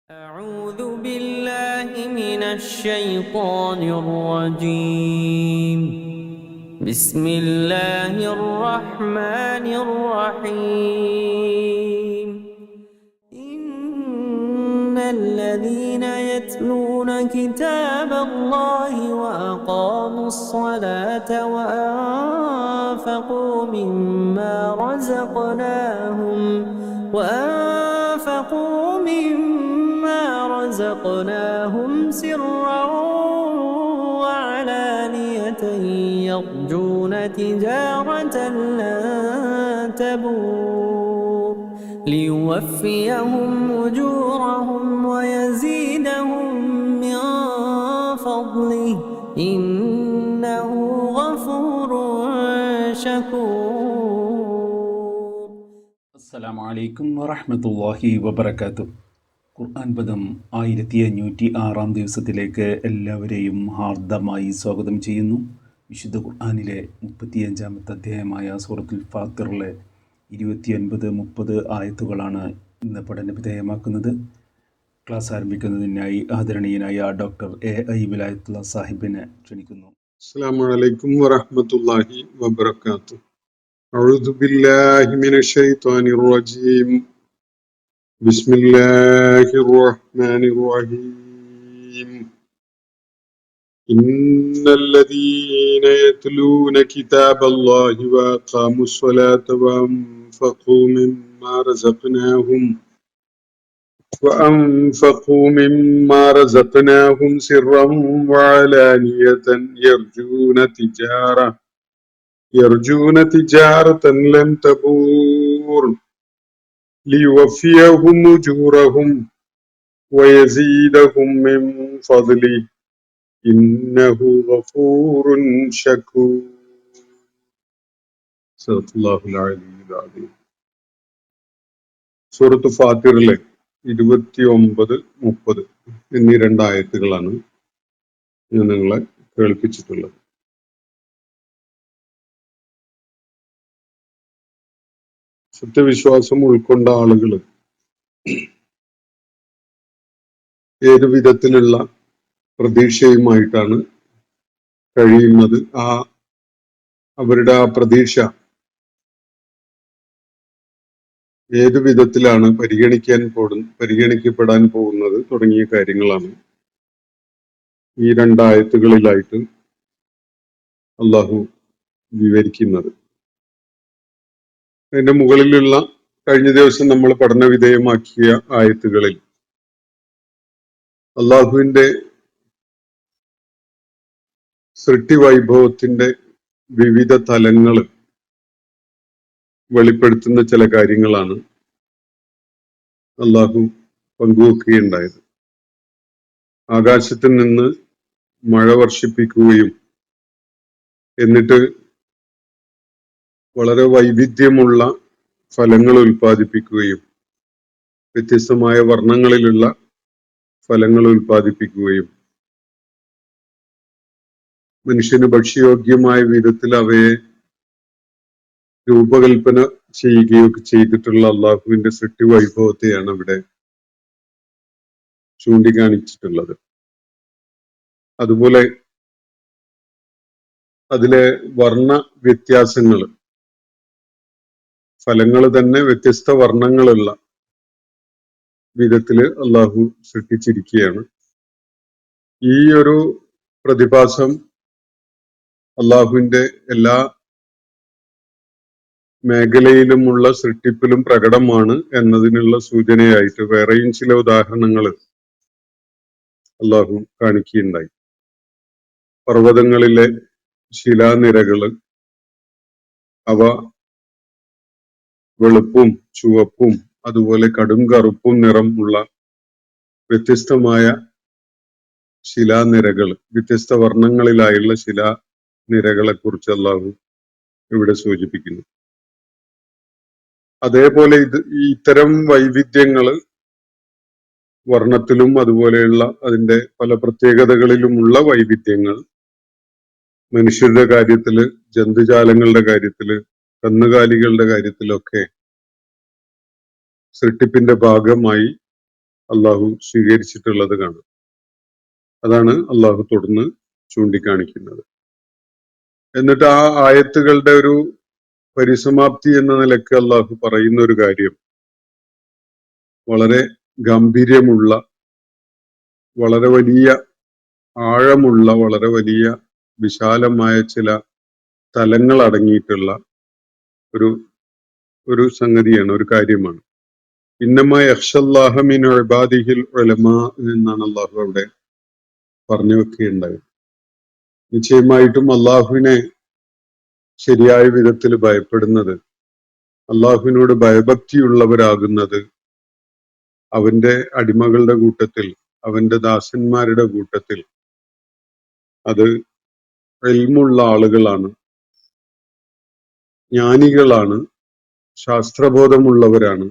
أعوذ بالله من الشيطان الرجيم. بسم الله الرحمن الرحيم. إن الذين يتلون كتاب الله وأقاموا الصلاة وأنفقوا مما رزقناهم سرا وعلانية يرجون تجارة لن تبور ليوفيهم أجورهم ويزيدهم من فضله إنه غفور شكور. السلام عليكم ورحمة الله وبركاته. ഖുർആൻ പദം 1506 ദിവസത്തിലേക്ക് എല്ലാവരെയും ഹാർദമായി സ്വാഗതം ചെയ്യുന്നു. വിശുദ്ധ ഖുർആനിലെ 35-ാമത്തെ അധ്യായമായ സൂറത്തുൽ ഫാത്തിറിലെ 29-30 ആയത്തുകളാണ് ഇന്ന് പഠന വിധേയമാക്കുന്നത്. ക്ലാസ് ആരംഭിക്കുന്നതിനായി ആദരണീയനായ ഡോക്ടർ A.I. വിലായത്തുള്ള സാഹിബിനെ ക്ഷണിക്കുന്നു. അസ്സലാമു അലൈക്കും വറഹ്മത്തുള്ളാഹി വബറകാതുഹു. അഊദു ബില്ലാഹി മിനശ് ശൈത്വാനിർ റജീം. ബിസ്മില്ലാഹിർ റഹ്മാനിർ റഹീം. ഇന്നല്ലദീന യത്ലൂന കിതാബല്ലാഹി വഅഖാമുസ് സ്വലാത്ത വഅൻഫഖൂ മിമ്മാ റസഖ്നാഹും സിർറൻ വഅലാനിയതൻ يرجون تجارة لن تبور ليوفيهم أجورهم ويزيدهم من فضله إنه غفور شكور. صدق الله العلي العظيم. സൂറത്ത് ഫാത്തിറിലെ 29-30 എന്നീ രണ്ടായത്തുകളാണ് ഞാൻ നിങ്ങളെ കേൾപ്പിച്ചിട്ടുള്ളത്. സത്യവിശ്വാസം ഉൾക്കൊണ്ട ആളുകൾ ഏതു വിധത്തിലുള്ള പ്രതീക്ഷയുമായിട്ടാണ് കഴിയുന്നത്, അവരുടെ ആ പ്രതീക്ഷ ഏതു വിധത്തിലാണ് പരിഗണിക്കപ്പെടാൻ പോകുന്നത് തുടങ്ങിയ കാര്യങ്ങളാണ് ഈ രണ്ടായത്തുകളിലായിട്ട് അള്ളാഹു വിവരിക്കുന്നത്. അതിന്റെ മുകളിലുള്ള കഴിഞ്ഞ ദിവസം നമ്മൾ പഠന വിധേയമാക്കിയ ആയത്തുകളിൽ അള്ളാഹുവിന്റെ സൃഷ്ടിവൈഭവത്തിന്റെ വിവിധ തലങ്ങൾ വെളിപ്പെടുത്തുന്ന ചില കാര്യങ്ങളാണ് അള്ളാഹു പങ്കുവെക്കുകയുണ്ടായത്. ആകാശത്തിൽ നിന്ന് മഴ വർഷിപ്പിക്കുകയും എന്നിട്ട് വളരെ വൈവിധ്യമുള്ള ഫലങ്ങൾ ഉൽപ്പാദിപ്പിക്കുകയും വ്യത്യസ്തമായ വർണ്ണങ്ങളിലുള്ള ഫലങ്ങൾ ഉൽപ്പാദിപ്പിക്കുകയും മനുഷ്യന് ഭക്ഷ്യയോഗ്യമായ വിധത്തിൽ അവയെ രൂപകൽപ്പന ചെയ്യുകയൊക്കെ ചെയ്തിട്ടുള്ള അള്ളാഹുവിന്റെ സൃഷ്ടി വൈഭവത്തെയാണ് ഇവിടെ ചൂണ്ടിക്കാണിച്ചിട്ടുള്ളത്. അതുപോലെ അതിലെ വർണ്ണ വ്യത്യാസങ്ങൾ, ഫലങ്ങൾ തന്നെ വ്യത്യസ്ത വർണ്ണങ്ങളുള്ള വിധത്തില് അള്ളാഹു സൃഷ്ടിച്ചിരിക്കുകയാണ്. ഈ ഒരു പ്രതിഭാസം അള്ളാഹുവിന്റെ എല്ലാ മേഖലയിലുമുള്ള സൃഷ്ടിപ്പിലും പ്രകടമാണ് എന്നതിനുള്ള സൂചനയായിട്ട് വേറെയും ചില ഉദാഹരണങ്ങൾ അള്ളാഹു കാണിക്കുകയുണ്ടായി. പർവ്വതങ്ങളിലെ ശിലാനിരകള് അവ വെളുപ്പും ചുവപ്പും അതുപോലെ കടും കറുപ്പും നിറമുള്ള വ്യത്യസ്തമായ ശിലാനിരകൾ, വ്യത്യസ്ത വർണ്ണങ്ങളിലായുള്ള ശിലാനിരകളെ കുറിച്ച് അള്ളാഹു ഇവിടെ സൂചിപ്പിക്കുന്നു. അതേപോലെ ഇത്തരം വൈവിധ്യങ്ങള് വർണ്ണത്തിലും അതുപോലെയുള്ള അതിന്റെ പല പ്രത്യേകതകളിലുമുള്ള വൈവിധ്യങ്ങൾ മനുഷ്യരുടെ കാര്യത്തില്, ജന്തുജാലങ്ങളുടെ കാര്യത്തില്, കന്നുകാലികളുടെ കാര്യത്തിലൊക്കെ സൃഷ്ടിപ്പിന്റെ ഭാഗമായി അള്ളാഹു സ്വീകരിച്ചിട്ടുള്ളത് കാണാം. അതാണ് അള്ളാഹു തുടർന്ന് ചൂണ്ടിക്കാണിക്കുന്നത്. എന്നിട്ട് ആ ആയത്തുകളുടെ ഒരു പരിസമാപ്തി എന്ന നിലക്ക് അള്ളാഹു പറയുന്ന ഒരു കാര്യം വളരെ ഗാംഭീര്യമുള്ള, വളരെ വലിയ ആഴമുള്ള, വളരെ വലിയ വിശാലമായ ചില തലങ്ങൾ അടങ്ങിയിട്ടുള്ള ഒരു ഒരു സംഗതിയാണ്, ഒരു കാര്യമാണ്. ഇന്നമ യഖ്ഷല്ലാഹ മിൻ ഇബാദിഹിൽ ഉലമാ എന്നാണ് അള്ളാഹു അവിടെ പറഞ്ഞു വെക്കുകയുണ്ടായത്. നിശ്ചയമായിട്ടും അള്ളാഹുവിനെ ശരിയായ വിധത്തിൽ ഭയപ്പെടുന്നത്, അള്ളാഹുവിനോട് ഭയഭക്തിയുള്ളവരാകുന്നത് അവന്റെ അടിമകളുടെ കൂട്ടത്തിൽ, അവന്റെ ദാസന്മാരുടെ കൂട്ടത്തിൽ അത് ഇൽമുള്ള ആളുകളാണ്, ജ്ഞാനികളാണ്, ശാസ്ത്രബോധമുള്ളവരാണ്,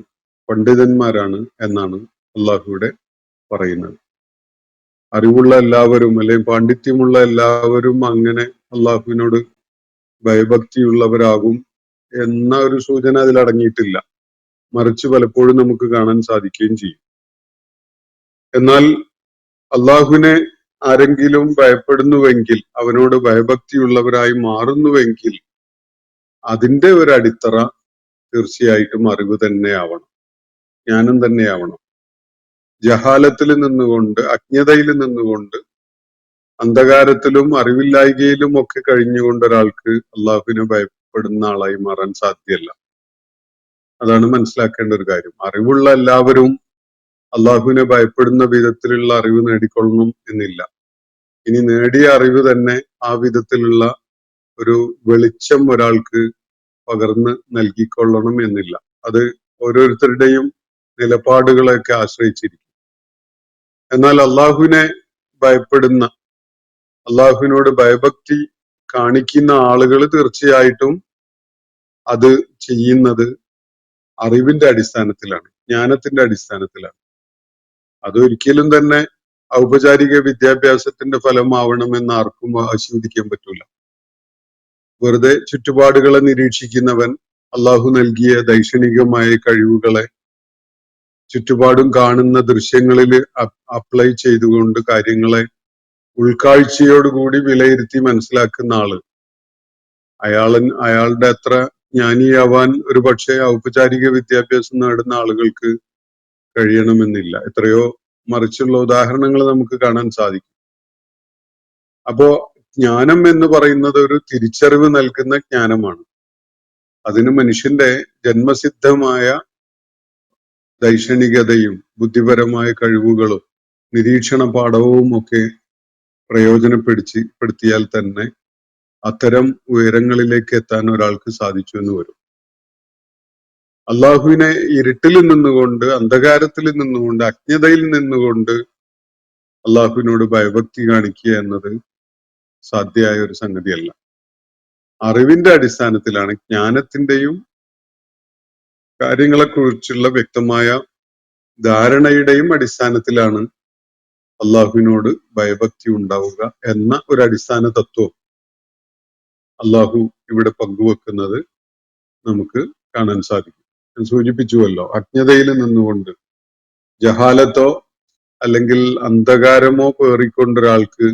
പണ്ഡിതന്മാരാണ് എന്നാണ് അള്ളാഹുവിടെ പറയുന്നത്. അറിവുള്ള എല്ലാവരും അല്ലെങ്കിൽ പാണ്ഡിത്യമുള്ള എല്ലാവരും അങ്ങനെ അള്ളാഹുവിനോട് ഭയഭക്തിയുള്ളവരാകും എന്ന ഒരു സൂചന അതിൽ അടങ്ങിയിട്ടില്ല. മറിച്ച് പലപ്പോഴും നമുക്ക് കാണാൻ സാധിക്കുകയും ചെയ്യും. എന്നാൽ അള്ളാഹുവിനെ ആരെങ്കിലും ഭയപ്പെടുന്നുവെങ്കിൽ, അവനോട് ഭയഭക്തിയുള്ളവരായി മാറുന്നുവെങ്കിൽ അതിന്റെ ഒരു അടിത്തറ തീർച്ചയായിട്ടും അറിവ് തന്നെയാവണം, ജ്ഞാനം തന്നെയാവണം. ജഹാലത്തിൽ നിന്നുകൊണ്ട്, അജ്ഞതയിൽ നിന്നുകൊണ്ട്, അന്ധകാരത്തിലും അറിവില്ലായ്കയിലും ഒക്കെ കഴിഞ്ഞുകൊണ്ട് ഒരാൾക്ക് അള്ളാഹുവിനെ ഭയപ്പെടുന്ന ആളായി മാറാൻ സാധ്യമല്ല. അതാണ് മനസ്സിലാക്കേണ്ട ഒരു കാര്യം. അറിവുള്ള എല്ലാവരും അള്ളാഹുവിനെ ഭയപ്പെടുന്ന വിധത്തിലുള്ള അറിവ് നേടിക്കൊള്ളണം എന്നില്ല. ഇനി നേടിയ അറിവ് തന്നെ ആ വിധത്തിലുള്ള ഒരു വെളിച്ചം ഒരാൾക്ക് പകർന്ന് നൽകിക്കൊള്ളണം എന്നില്ല. അത് ഓരോരുത്തരുടെയും നിലപാടുകളെയൊക്കെ ആശ്രയിച്ചിരിക്കും. എന്നാൽ അള്ളാഹുവിനെ ഭയപ്പെടുന്ന, അള്ളാഹുവിനോട് ഭയഭക്തി കാണിക്കുന്ന ആളുകൾ തീർച്ചയായിട്ടും അത് ചെയ്യുന്നത് അറിവിന്റെ അടിസ്ഥാനത്തിലാണ്, ജ്ഞാനത്തിന്റെ അടിസ്ഥാനത്തിലാണ്. അതൊരിക്കലും തന്നെ ഔപചാരിക വിദ്യാഭ്യാസത്തിന്റെ ഫലമാവണമെന്ന് ആർക്കും ആശീർവദിക്കാൻ പറ്റൂല. വെറുതെ ചുറ്റുപാടുകളെ നിരീക്ഷിക്കുന്നവൻ അള്ളാഹു നൽകിയ ദൈക്ഷണികമായ കഴിവുകളെ ചുറ്റുപാടും കാണുന്ന ദൃശ്യങ്ങളിൽ അപ്ലൈ ചെയ്തുകൊണ്ട് കാര്യങ്ങളെ ഉൾക്കാഴ്ചയോടുകൂടി വിലയിരുത്തി മനസ്സിലാക്കുന്ന ആള്, അയാളുടെ അത്ര ജ്ഞാനിയാവാൻ ഒരു പക്ഷേ ഔപചാരിക വിദ്യാഭ്യാസം നേടുന്ന ആളുകൾക്ക് കഴിയണമെന്നില്ല. എത്രയോ മറിച്ചുള്ള ഉദാഹരണങ്ങൾ നമുക്ക് കാണാൻ സാധിക്കും. അപ്പോ ജ്ഞാനം എന്ന് പറയുന്നത് ഒരു തിരിച്ചറിവ് നൽകുന്ന ജ്ഞാനമാണ്. അതിന് മനുഷ്യന്റെ ജന്മസിദ്ധമായ ദൈക്ഷണികതയും ബുദ്ധിപരമായ കഴിവുകളും നിരീക്ഷണ പാഠവും ഒക്കെ പ്രയോജനപ്പെടുത്തിയാൽ തന്നെ അത്തരം ഉയരങ്ങളിലേക്ക് എത്താൻ ഒരാൾക്ക് സാധിച്ചു എന്ന് വരും. അള്ളാഹുവിനെ ഇരുട്ടിൽ നിന്നുകൊണ്ട്, അന്ധകാരത്തിൽ നിന്നുകൊണ്ട്, അജ്ഞതയിൽ നിന്നുകൊണ്ട് അള്ളാഹുവിനോട് ഭയഭക്തി കാണിക്കുക എന്നത് സാധ്യമായ ഒരു സംഗതിയല്ല. അറിവിന്റെ അടിസ്ഥാനത്തിലാണ്, ജ്ഞാനത്തിന്റെയും കാര്യങ്ങളെക്കുറിച്ചുള്ള വ്യക്തമായ ധാരണയുടെയും അടിസ്ഥാനത്തിലാണ് അള്ളാഹുവിനോട് ഭയഭക്തി ഉണ്ടാവുക എന്ന ഒരു അടിസ്ഥാന തത്വം അള്ളാഹു ഇവിടെ പങ്കുവെക്കുന്നത് നമുക്ക് കാണാൻ സാധിക്കും. ഞാൻ സൂചിപ്പിച്ചുവല്ലോ, അജ്ഞതയിൽ നിന്നുകൊണ്ട്, ജഹാലത്തോ അല്ലെങ്കിൽ അന്ധകാരമോ പേറിക്കൊണ്ട് ഒരാൾക്ക്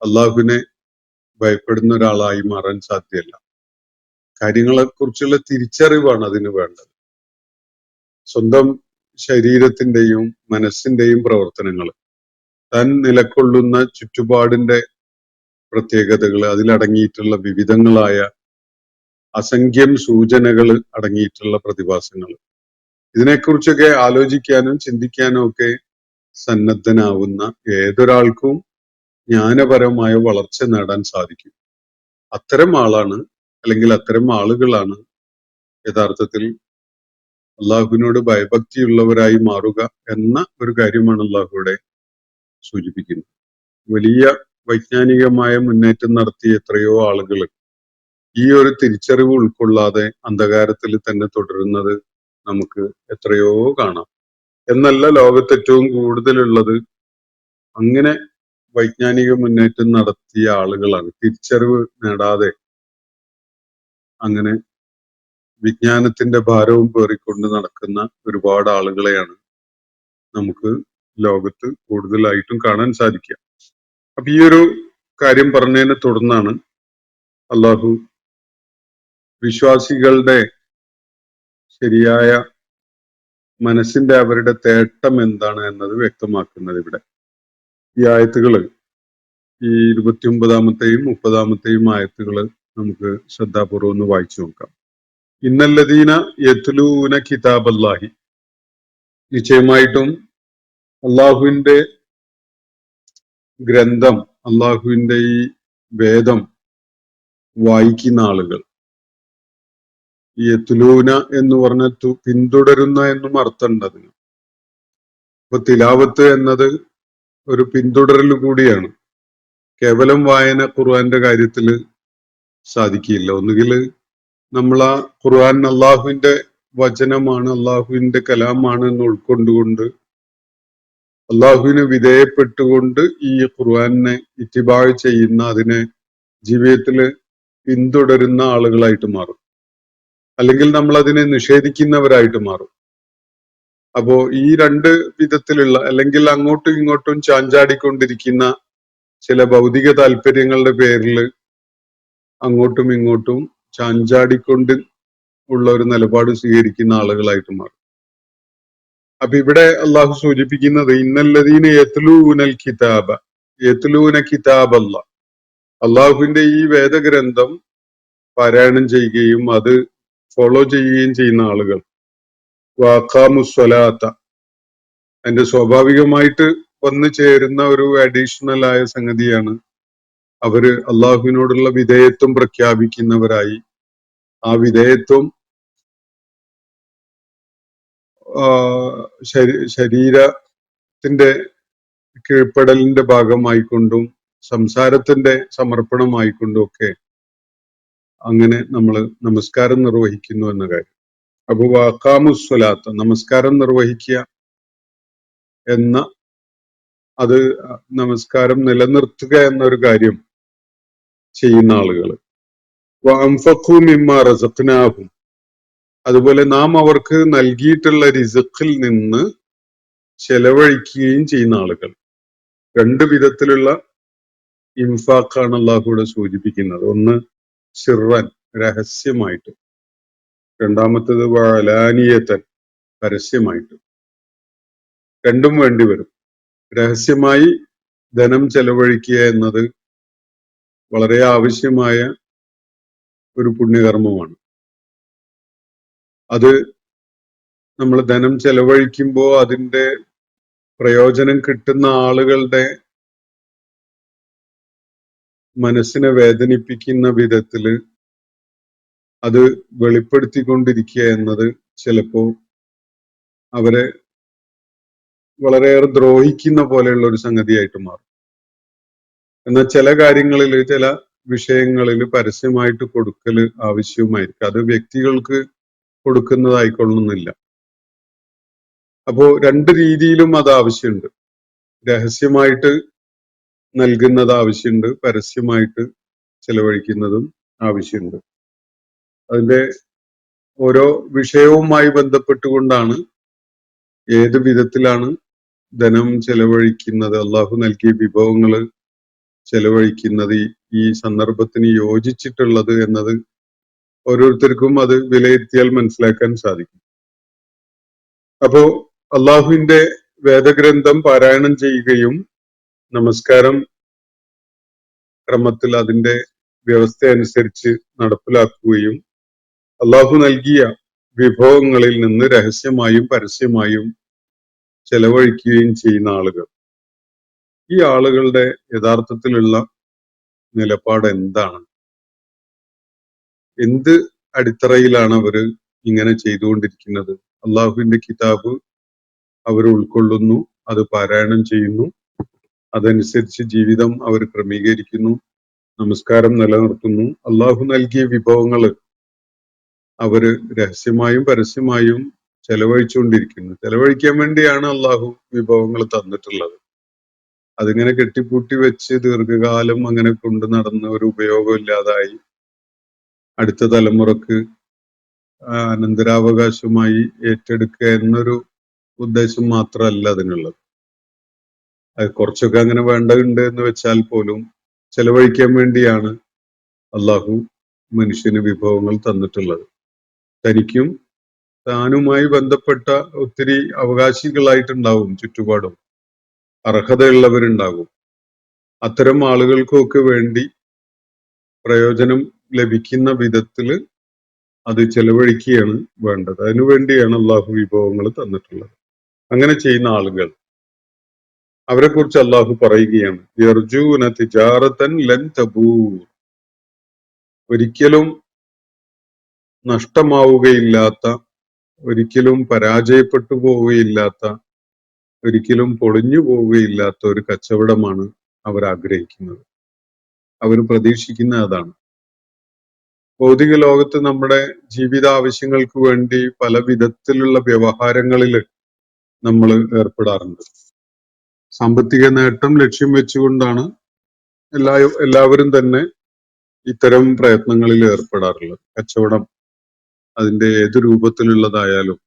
അള്ളാഹുവിനെ ഭയപ്പെടുന്ന ഒരാളായി മാറാൻ സാധ്യമല്ല. കാര്യങ്ങളെ കുറിച്ചുള്ള തിരിച്ചറിവാണ് അതിന് വേണ്ടത്. സ്വന്തം ശരീരത്തിന്റെയും മനസ്സിന്റെയും പ്രവർത്തനങ്ങൾ, താൻ നിലകൊള്ളുന്ന ചുറ്റുപാടിന്റെ പ്രത്യേകതകൾ, അതിലടങ്ങിയിട്ടുള്ള വിവിധങ്ങളായ അസംഖ്യം സൂചനകൾ അടങ്ങിയിട്ടുള്ള പ്രതിഭാസങ്ങൾ, ഇതിനെക്കുറിച്ചൊക്കെ ആലോചിക്കാനും ചിന്തിക്കാനും ഒക്കെ സന്നദ്ധനാവുന്ന ഏതൊരാൾക്കും ജ്ഞാനപരമായ വളർച്ച നേടാൻ സാധിക്കും. അത്തരം ആളാണ്, അല്ലെങ്കിൽ അത്തരം ആളുകളാണ് യഥാർത്ഥത്തിൽ അള്ളാഹുവിനോട് ഭയഭക്തിയുള്ളവരായി മാറുക എന്ന ഒരു കാര്യമാണ് അള്ളാഹുവിടെ സൂചിപ്പിക്കുന്നത്. വലിയ വൈജ്ഞാനികമായ മുന്നേറ്റം നടത്തിയ എത്രയോ ആളുകൾ ഈ ഒരു തിരിച്ചറിവ് ഉൾക്കൊള്ളാതെ അന്ധകാരത്തിൽ തന്നെ തുടരുന്നത് നമുക്ക് എത്രയോ കാണാം. എന്നല്ല, ലോകത്ത് ഏറ്റവും കൂടുതലുള്ളത് അങ്ങനെ വൈജ്ഞാനിക മുന്നേറ്റം നടത്തിയ ആളുകളാണ്. തിരിച്ചറിവ് നേടാതെ അങ്ങനെ വിജ്ഞാനത്തിന്റെ ഭാരവും പേറിക്കൊണ്ട് നടക്കുന്ന ഒരുപാട് ആളുകളെയാണ് നമുക്ക് ലോകത്ത് കൂടുതലായിട്ടും കാണാൻ സാധിക്കുക. അപ്പൊ ഈ ഒരു കാര്യം പറഞ്ഞതിനെ തുടർന്നാണ് അള്ളാഹു വിശ്വാസികളുടെ ശരിയായ മനസ്സിന്റെ അവരുടെ തേട്ടം എന്താണ് എന്നത് വ്യക്തമാക്കുന്നത് ഇവിടെ. ഈ ആയത്തുകള്, ഈ 29-ാമത്തെയും 30-ാമത്തെയും ആയത്തുകള് നമുക്ക് ശ്രദ്ധാപൂർവ്വം ഒന്ന് വായിച്ചു നോക്കാം. ഇന്നല്ലദീന യത്ലൂന കിതാബല്ലാഹി, നിശ്ചയമായിട്ടും അള്ളാഹുവിന്റെ ഗ്രന്ഥം, അള്ളാഹുവിന്റെ ഈ വേദം വായിക്കുന്ന ആളുകൾ. ഈ യത്ലൂന എന്ന് പറഞ്ഞ പിന്തുടരുന്ന എന്നും അർത്ഥമുണ്ട് അതിന്. അപ്പൊ തിലാവത്ത് എന്നത് ഒരു പിന്തുടരൽ കൂടിയാണ്. കേവലം വായന ഖുർആന്റെ കാര്യത്തില് സാധിക്കില്ല. ഒന്നുകിൽ നമ്മൾ ആ ഖുർആൻ അള്ളാഹുവിന്റെ വചനമാണ്, അള്ളാഹുവിന്റെ കലാമാണ് എന്ന് ഉൾക്കൊണ്ടുകൊണ്ട് അള്ളാഹുവിന് വിധേയപ്പെട്ടുകൊണ്ട് ഈ ഖുർആനെ ഇത്തിബാഅ് ചെയ്യുന്ന, അതിനെ ജീവിതത്തില് പിന്തുടരുന്ന ആളുകളായിട്ട് മാറും. അല്ലെങ്കിൽ നമ്മൾ അതിനെ നിഷേധിക്കുന്നവരായിട്ട് മാറും. അപ്പോ ഈ രണ്ട് വിധത്തിലുള്ള, അല്ലെങ്കിൽ അങ്ങോട്ടും ഇങ്ങോട്ടും ചാഞ്ചാടിക്കൊണ്ടിരിക്കുന്ന ചില ഭൗതിക താല്പര്യങ്ങളുടെ പേരിൽ അങ്ങോട്ടും ഇങ്ങോട്ടും ചാഞ്ചാടിക്കൊണ്ട് ഉള്ള ഒരു നിലപാട് സ്വീകരിക്കുന്ന ആളുകളായിട്ട് മാറും. അപ്പൊ ഇവിടെ അള്ളാഹു സൂചിപ്പിക്കുന്നത് ഇന്നല്ലദീന യത്ലൂനൽ കിതാബ, യത്ലൂന കിതാബല്ല, അള്ളാഹുവിന്റെ ഈ വേദഗ്രന്ഥം പാരായണം ചെയ്യുകയും അത് ഫോളോ ചെയ്യുകയും ചെയ്യുന്ന ആളുകൾ. വഖാമുസ്വലാത്ത, അതിന്റെ സ്വാഭാവികമായിട്ട് വന്നു ചേരുന്ന ഒരു അഡീഷണൽ ആയ സംഗതിയാണ് അവര് അള്ളാഹുവിനോടുള്ള വിധേയത്വം പ്രഖ്യാപിക്കുന്നവരായി, ആ വിധേയത്വം ശരീരത്തിന്റെ കീഴ്പ്പെടലിന്റെ ഭാഗമായിക്കൊണ്ടും സംസാരത്തിന്റെ സമർപ്പണമായിക്കൊണ്ടും ഒക്കെ അങ്ങനെ നമ്മൾ നമസ്കാരം നിർവഹിക്കുന്നു എന്ന കാര്യം. അപ്പൊ വഖാമുസ്വലാത്ത, നമസ്കാരം നിർവഹിക്കുക എന്ന, അത് നമസ്കാരം നിലനിർത്തുക എന്നൊരു കാര്യം ചെയ്യുന്ന ആളുകൾ. വഅൻഫഖൂ മിമ്മാ റസഖ്നാഹും, അതുപോലെ നാം അവർക്ക് നൽകിയിട്ടുള്ള റിസ്ഖിൽ നിന്ന് ചെലവഴിക്കുകയും ചെയ്യുന്ന ആളുകൾ. രണ്ട് വിധത്തിലുള്ള ഇൻഫാഖാണ് അള്ളാഹുവിടെ സൂചിപ്പിക്കുന്നത്. ഒന്ന് സിർറൻ, രഹസ്യമായിട്ട്. രണ്ടാമത്തത് വഅലാനിയതൻ, പരസ്യമായിട്ട്. രണ്ടും വേണ്ടി വരും. രഹസ്യമായി ധനം ചെലവഴിക്കുക എന്നത് വളരെ ആവശ്യമായ ഒരു പുണ്യകർമ്മമാണ്. അത് നമ്മൾ ധനം ചെലവഴിക്കുമ്പോൾ അതിന്റെ പ്രയോജനം കിട്ടുന്ന ആളുകളുടെ മനസ്സിനെ വേദനിപ്പിക്കുന്ന വിധത്തില് അത് വെളിപ്പെടുത്തിക്കൊണ്ടിരിക്കുക എന്നത് ചിലപ്പോ അവരെ വളരെയേറെ ദ്രോഹിക്കുന്ന പോലെയുള്ള ഒരു സംഗതിയായിട്ട് മാറും. എന്നാൽ ചില കാര്യങ്ങളിൽ, ചില വിഷയങ്ങളിൽ പരസ്യമായിട്ട് കൊടുക്കല് ആവശ്യവുമായിരിക്കും. അത് വ്യക്തികൾക്ക് കൊടുക്കുന്നതായിക്കൊള്ളുന്നില്ല. അപ്പോ രണ്ട് രീതിയിലും അത് ആവശ്യമുണ്ട്. രഹസ്യമായിട്ട് നൽകുന്നത് ആവശ്യമുണ്ട്, പരസ്യമായിട്ട് ചെലവഴിക്കുന്നതും ആവശ്യമുണ്ട്. അതിന്റെ ഓരോ വിഷയവുമായി ബന്ധപ്പെട്ടുകൊണ്ടാണ് ഏത് വിധത്തിലാണ് ധനം ചെലവഴിക്കുന്നത്, അള്ളാഹു നൽകിയ വിഭവങ്ങൾ ചെലവഴിക്കുന്നത് ഈ സന്ദർഭത്തിന് യോജിച്ചിട്ടുള്ളത് എന്നത് ഓരോരുത്തർക്കും അത് വിലയിരുത്തിയാൽ മനസ്സിലാക്കാൻ സാധിക്കും. അപ്പോ അള്ളാഹുവിന്റെ വേദഗ്രന്ഥം പാരായണം ചെയ്യുകയും നമസ്കാരം ക്രമത്തിൽ അതിന്റെ വ്യവസ്ഥ അനുസരിച്ച് നടപ്പിലാക്കുകയും അള്ളാഹു നൽകിയ വിഭവങ്ങളിൽ നിന്ന് രഹസ്യമായും പരസ്യമായും ചെലവഴിക്കുകയും ചെയ്യുന്ന ആളുകൾ. ഈ ആളുകളുടെ യഥാർത്ഥത്തിലുള്ള നിലപാട് എന്താണ്? എന്ത് അടിത്തറയിലാണ് അവര് ഇങ്ങനെ ചെയ്തുകൊണ്ടിരിക്കുന്നത്? അള്ളാഹുവിന്റെ കിതാബ് അവർ ഉൾക്കൊള്ളുന്നു, അത് പാരായണം ചെയ്യുന്നു, അതനുസരിച്ച് ജീവിതം അവർ ക്രമീകരിക്കുന്നു, നമസ്കാരം നിലനിർത്തുന്നു. അള്ളാഹു നൽകിയ വിഭവങ്ങൾ അവര് രഹസ്യമായും പരസ്യമായും ചെലവഴിച്ചുകൊണ്ടിരിക്കുന്നു. ചെലവഴിക്കാൻ വേണ്ടിയാണ് അള്ളാഹു വിഭവങ്ങൾ തന്നിട്ടുള്ളത്. അതിങ്ങനെ കെട്ടിപ്പൂട്ടി വെച്ച് ദീർഘകാലം അങ്ങനെ കൊണ്ടു നടന്ന ഒരു ഉപയോഗമില്ലാതായി അടുത്ത തലമുറക്ക് അനന്തരാവകാശമായി ഏറ്റെടുക്കുക എന്നൊരു ഉദ്ദേശം മാത്രമല്ല അതിനുള്ളത്. അത് കുറച്ചൊക്കെ അങ്ങനെ വേണ്ടതുണ്ട് എന്ന് വെച്ചാൽ പോലും ചെലവഴിക്കാൻ വേണ്ടിയാണ് അള്ളാഹു മനുഷ്യന് വിഭവങ്ങൾ തന്നിട്ടുള്ളത്. തനിക്കും താനുമായി ബന്ധപ്പെട്ട ഒത്തിരി അവകാശികളായിട്ടുണ്ടാവും ചുറ്റുപാടും, അർഹതയുള്ളവരുണ്ടാകും. അത്തരം ആളുകൾക്കൊക്കെ വേണ്ടി പ്രയോജനം ലഭിക്കുന്ന വിധത്തില് അത് ചെലവഴിക്കുകയാണ് വേണ്ടത്. അതിനുവേണ്ടിയാണ് അള്ളാഹു വിഭവങ്ങൾ തന്നിട്ടുള്ളത്. അങ്ങനെ ചെയ്യുന്ന ആളുകൾ, അവരെ കുറിച്ച് അള്ളാഹു പറയുകയാണ്, യർജൂന തിജാറതൻ ലൻ തബൂർ, ഒരിക്കലും നഷ്ടമാവുകയില്ലാത്ത, ഒരിക്കലും പരാജയപ്പെട്ടു പോവുകയില്ലാത്ത, ഒരിക്കലും പൊളിഞ്ഞു പോവുകയില്ലാത്ത ഒരു കച്ചവടമാണ് അവർ ആഗ്രഹിക്കുന്നത്. അവർ പ്രതീക്ഷിക്കുന്ന അതാണ്. ഭൗതിക ലോകത്ത് നമ്മുടെ ജീവിത ആവശ്യങ്ങൾക്ക് വേണ്ടി പല വിധത്തിലുള്ള വ്യവഹാരങ്ങളിൽ നമ്മൾ ഏർപ്പെടാറുണ്ട്. സാമ്പത്തിക നേട്ടം ലക്ഷ്യം വെച്ചുകൊണ്ടാണ് എല്ലാവരും തന്നെ ഇത്തരം പ്രയത്നങ്ങളിൽ ഏർപ്പെടാറുള്ളത്. കച്ചവടം അതിന്റെ ഏത് രൂപത്തിലുള്ളതായാലും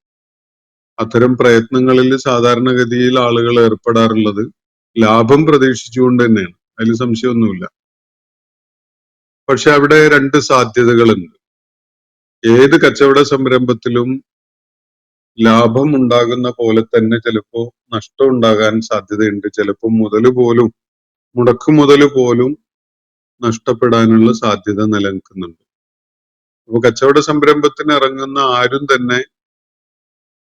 അത്തരം പ്രയത്നങ്ങളിൽ സാധാരണഗതിയിൽ ആളുകൾ ഏർപ്പെടാറുള്ളത് ലാഭം പ്രതീക്ഷിച്ചുകൊണ്ട് തന്നെയാണ്. അതിൽ സംശയമൊന്നുമില്ല. പക്ഷെ അവിടെ രണ്ട് സാധ്യതകളുണ്ട്. ഏത് കച്ചവട സംരംഭത്തിലും ലാഭം ഉണ്ടാകുന്ന പോലെ തന്നെ ചിലപ്പോ നഷ്ടം ഉണ്ടാകാൻ സാധ്യതയുണ്ട്. ചിലപ്പോൾ മുടക്കു മുതല് പോലും നഷ്ടപ്പെടാനുള്ള സാധ്യത നിലനിൽക്കുന്നുണ്ട്. അപ്പൊ കച്ചവട സംരംഭത്തിന് ഇറങ്ങുന്ന ആരും തന്നെ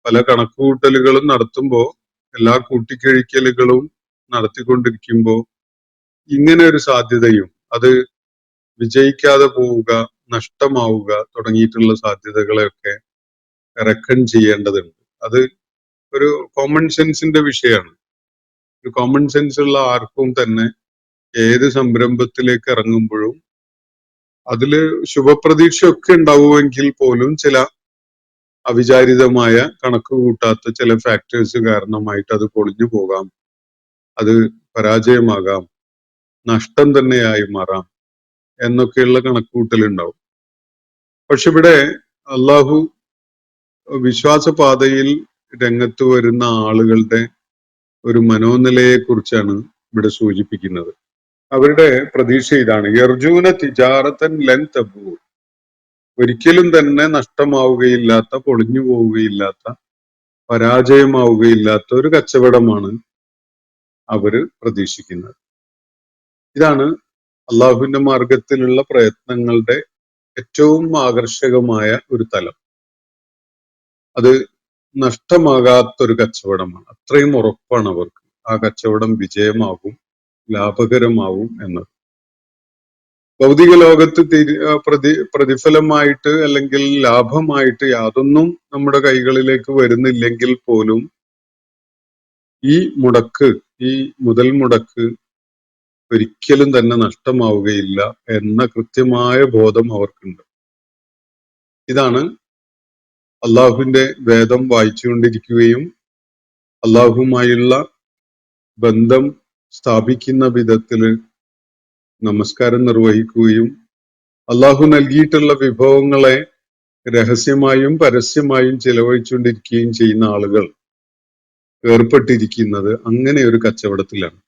പല കണക്കുകൂട്ടലുകളും നടത്തുമ്പോൾ, എല്ലാ കൂട്ടിക്കഴിക്കലുകളും നടത്തിക്കൊണ്ടിരിക്കുമ്പോൾ ഇങ്ങനെ ഒരു സാധ്യതയും, അത് വിജയിക്കാതെ പോവുക, നഷ്ടമാവുക തുടങ്ങിയിട്ടുള്ള സാധ്യതകളെയൊക്കെ റെക്കൺ ചെയ്യേണ്ടതുണ്ട്. അത് ഒരു കോമൺ സെൻസിന്റെ വിഷയമാണ്. ഒരു കോമൺ സെൻസ് ഉള്ള ആർക്കും തന്നെ ഏത് സംരംഭത്തിലേക്ക് ഇറങ്ങുമ്പോഴും അതില് ശുഭപ്രതീക്ഷയൊക്കെ ഉണ്ടാവുമെങ്കിൽ പോലും ചില അവിചാരിതമായ കണക്ക് കൂട്ടാത്ത ചില ഫാക്ടേഴ്സ് കാരണമായിട്ട് അത് പൊളിഞ്ഞു പോകാം, അത് പരാജയമാകാം, നഷ്ടം തന്നെയായി മാറാം എന്നൊക്കെയുള്ള കണക്കുകൂട്ടലുണ്ടാവും. പക്ഷെ ഇവിടെ അള്ളാഹു വിശ്വാസപാതയിൽ രംഗത്ത് വരുന്ന ആളുകളുടെ ഒരു മനോനിലയെ കുറിച്ചാണ് ഇവിടെ സൂചിപ്പിക്കുന്നത്. അവരുടെ പ്രതീക്ഷ ഇതാണ്, യർജൂന തിജാറത്തൻ ലൻ തബൂർ, ഒരിക്കലും തന്നെ നഷ്ടമാവുകയില്ലാത്ത, പൊളിഞ്ഞു പോവുകയില്ലാത്ത, പരാജയമാവുകയില്ലാത്ത ഒരു കച്ചവടമാണ് അവര് പ്രതീക്ഷിക്കുന്നത്. ഇതാണ് അള്ളാഹുവിന്റെ മാർഗത്തിലുള്ള പ്രയത്നങ്ങളുടെ ഏറ്റവും ആകർഷകമായ ഒരു തലം. അത് നഷ്ടമാകാത്തൊരു കച്ചവടമാണ്. അത്രയും ഉറപ്പാണ് അവർക്ക് ആ കച്ചവടം വിജയമാകും, ലാഭകരമാവും എന്നത്. ഭൗതിക ലോകത്ത് പ്രതിഫലമായിട്ട് അല്ലെങ്കിൽ ലാഭമായിട്ട് യാതൊന്നും നമ്മുടെ കൈകളിലേക്ക് വരുന്നില്ലെങ്കിൽ പോലും ഈ മുതൽ മുടക്ക് ഒരിക്കലും തന്നെ നഷ്ടമാവുകയില്ല എന്ന കൃത്യമായ ബോധം അവർക്കുണ്ട്. ഇതാണ് അള്ളാഹുവിന്റെ വേദം വായിച്ചുകൊണ്ടിരിക്കുകയും അള്ളാഹുവുമായുള്ള ബന്ധം സ്ഥാപിക്കുന്ന വിധത്തില് നമസ്കാരം നിർവഹിക്കുകയും അള്ളാഹു നൽകിയിട്ടുള്ള വിഭവങ്ങളെ രഹസ്യമായും പരസ്യമായും ചെലവഴിച്ചുകൊണ്ടിരിക്കുകയും ചെയ്യുന്ന ആളുകൾ ഏർപ്പെട്ടിരിക്കുന്നത് അങ്ങനെ ഒരു കച്ചവടത്തിലാണ്.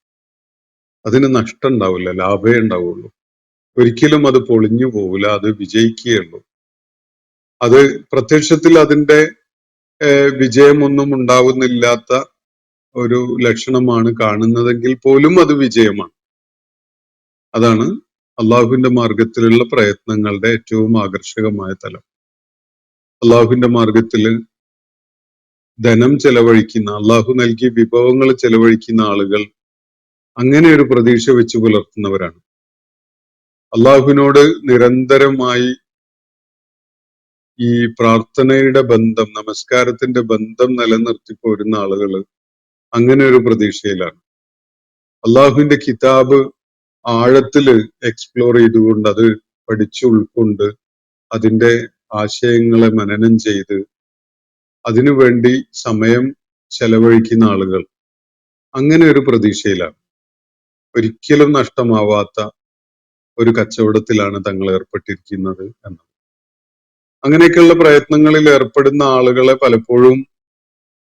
അതിന് നഷ്ടം ഉണ്ടാവില്ല, ലാഭമേ ഉണ്ടാവുള്ളൂ. ഒരിക്കലും അത് പൊളിഞ്ഞു പോവില്ല, അത് വിജയിക്കുകയുള്ളൂ. അത് പ്രത്യക്ഷത്തിൽ അതിന്റെ വിജയമൊന്നും ഉണ്ടാവുന്നില്ലാത്ത ഒരു ലക്ഷണമാണ് കാണുന്നതെങ്കിൽ പോലും അത് വിജയമാണ്. അതാണ് അള്ളാഹുവിന്റെ മാർഗത്തിലുള്ള പ്രയത്നങ്ങളുടെ ഏറ്റവും ആകർഷകമായ തലം. അള്ളാഹുവിന്റെ മാർഗത്തിൽ ധനം ചെലവഴിക്കുന്ന, അള്ളാഹു നൽകിയ വിഭവങ്ങൾ ചെലവഴിക്കുന്ന ആളുകൾ അങ്ങനെ ഒരു പ്രതീക്ഷ വെച്ച് പുലർത്തുന്നവരാണ്. അള്ളാഹുവിനോട് നിരന്തരമായി ഈ പ്രാർത്ഥനയുടെ ബന്ധം, നമസ്കാരത്തിന്റെ ബന്ധം നിലനിർത്തി പോരുന്ന ആളുകൾ അങ്ങനെ ഒരു പ്രതീക്ഷയിലാണ്. അള്ളാഹുവിന്റെ കിതാബ് ആഴത്തില് എക്സ്പ്ലോർ ചെയ്തുകൊണ്ട്, അത് പഠിച്ചു ഉൾക്കൊണ്ട്, അതിന്റെ ആശയങ്ങളെ മനനം ചെയ്ത് അതിനുവേണ്ടി സമയം ചെലവഴിക്കുന്ന ആളുകൾ അങ്ങനെ ഒരു പ്രതീക്ഷയിലാണ്. ഒരിക്കലും നഷ്ടമാവാത്ത ഒരു കച്ചവടത്തിലാണ് തങ്ങൾ ഏർപ്പെട്ടിരിക്കുന്നത് എന്ന്. അങ്ങനെയൊക്കെയുള്ള പ്രയത്നങ്ങളിൽ ഏർപ്പെടുന്ന ആളുകളെ പലപ്പോഴും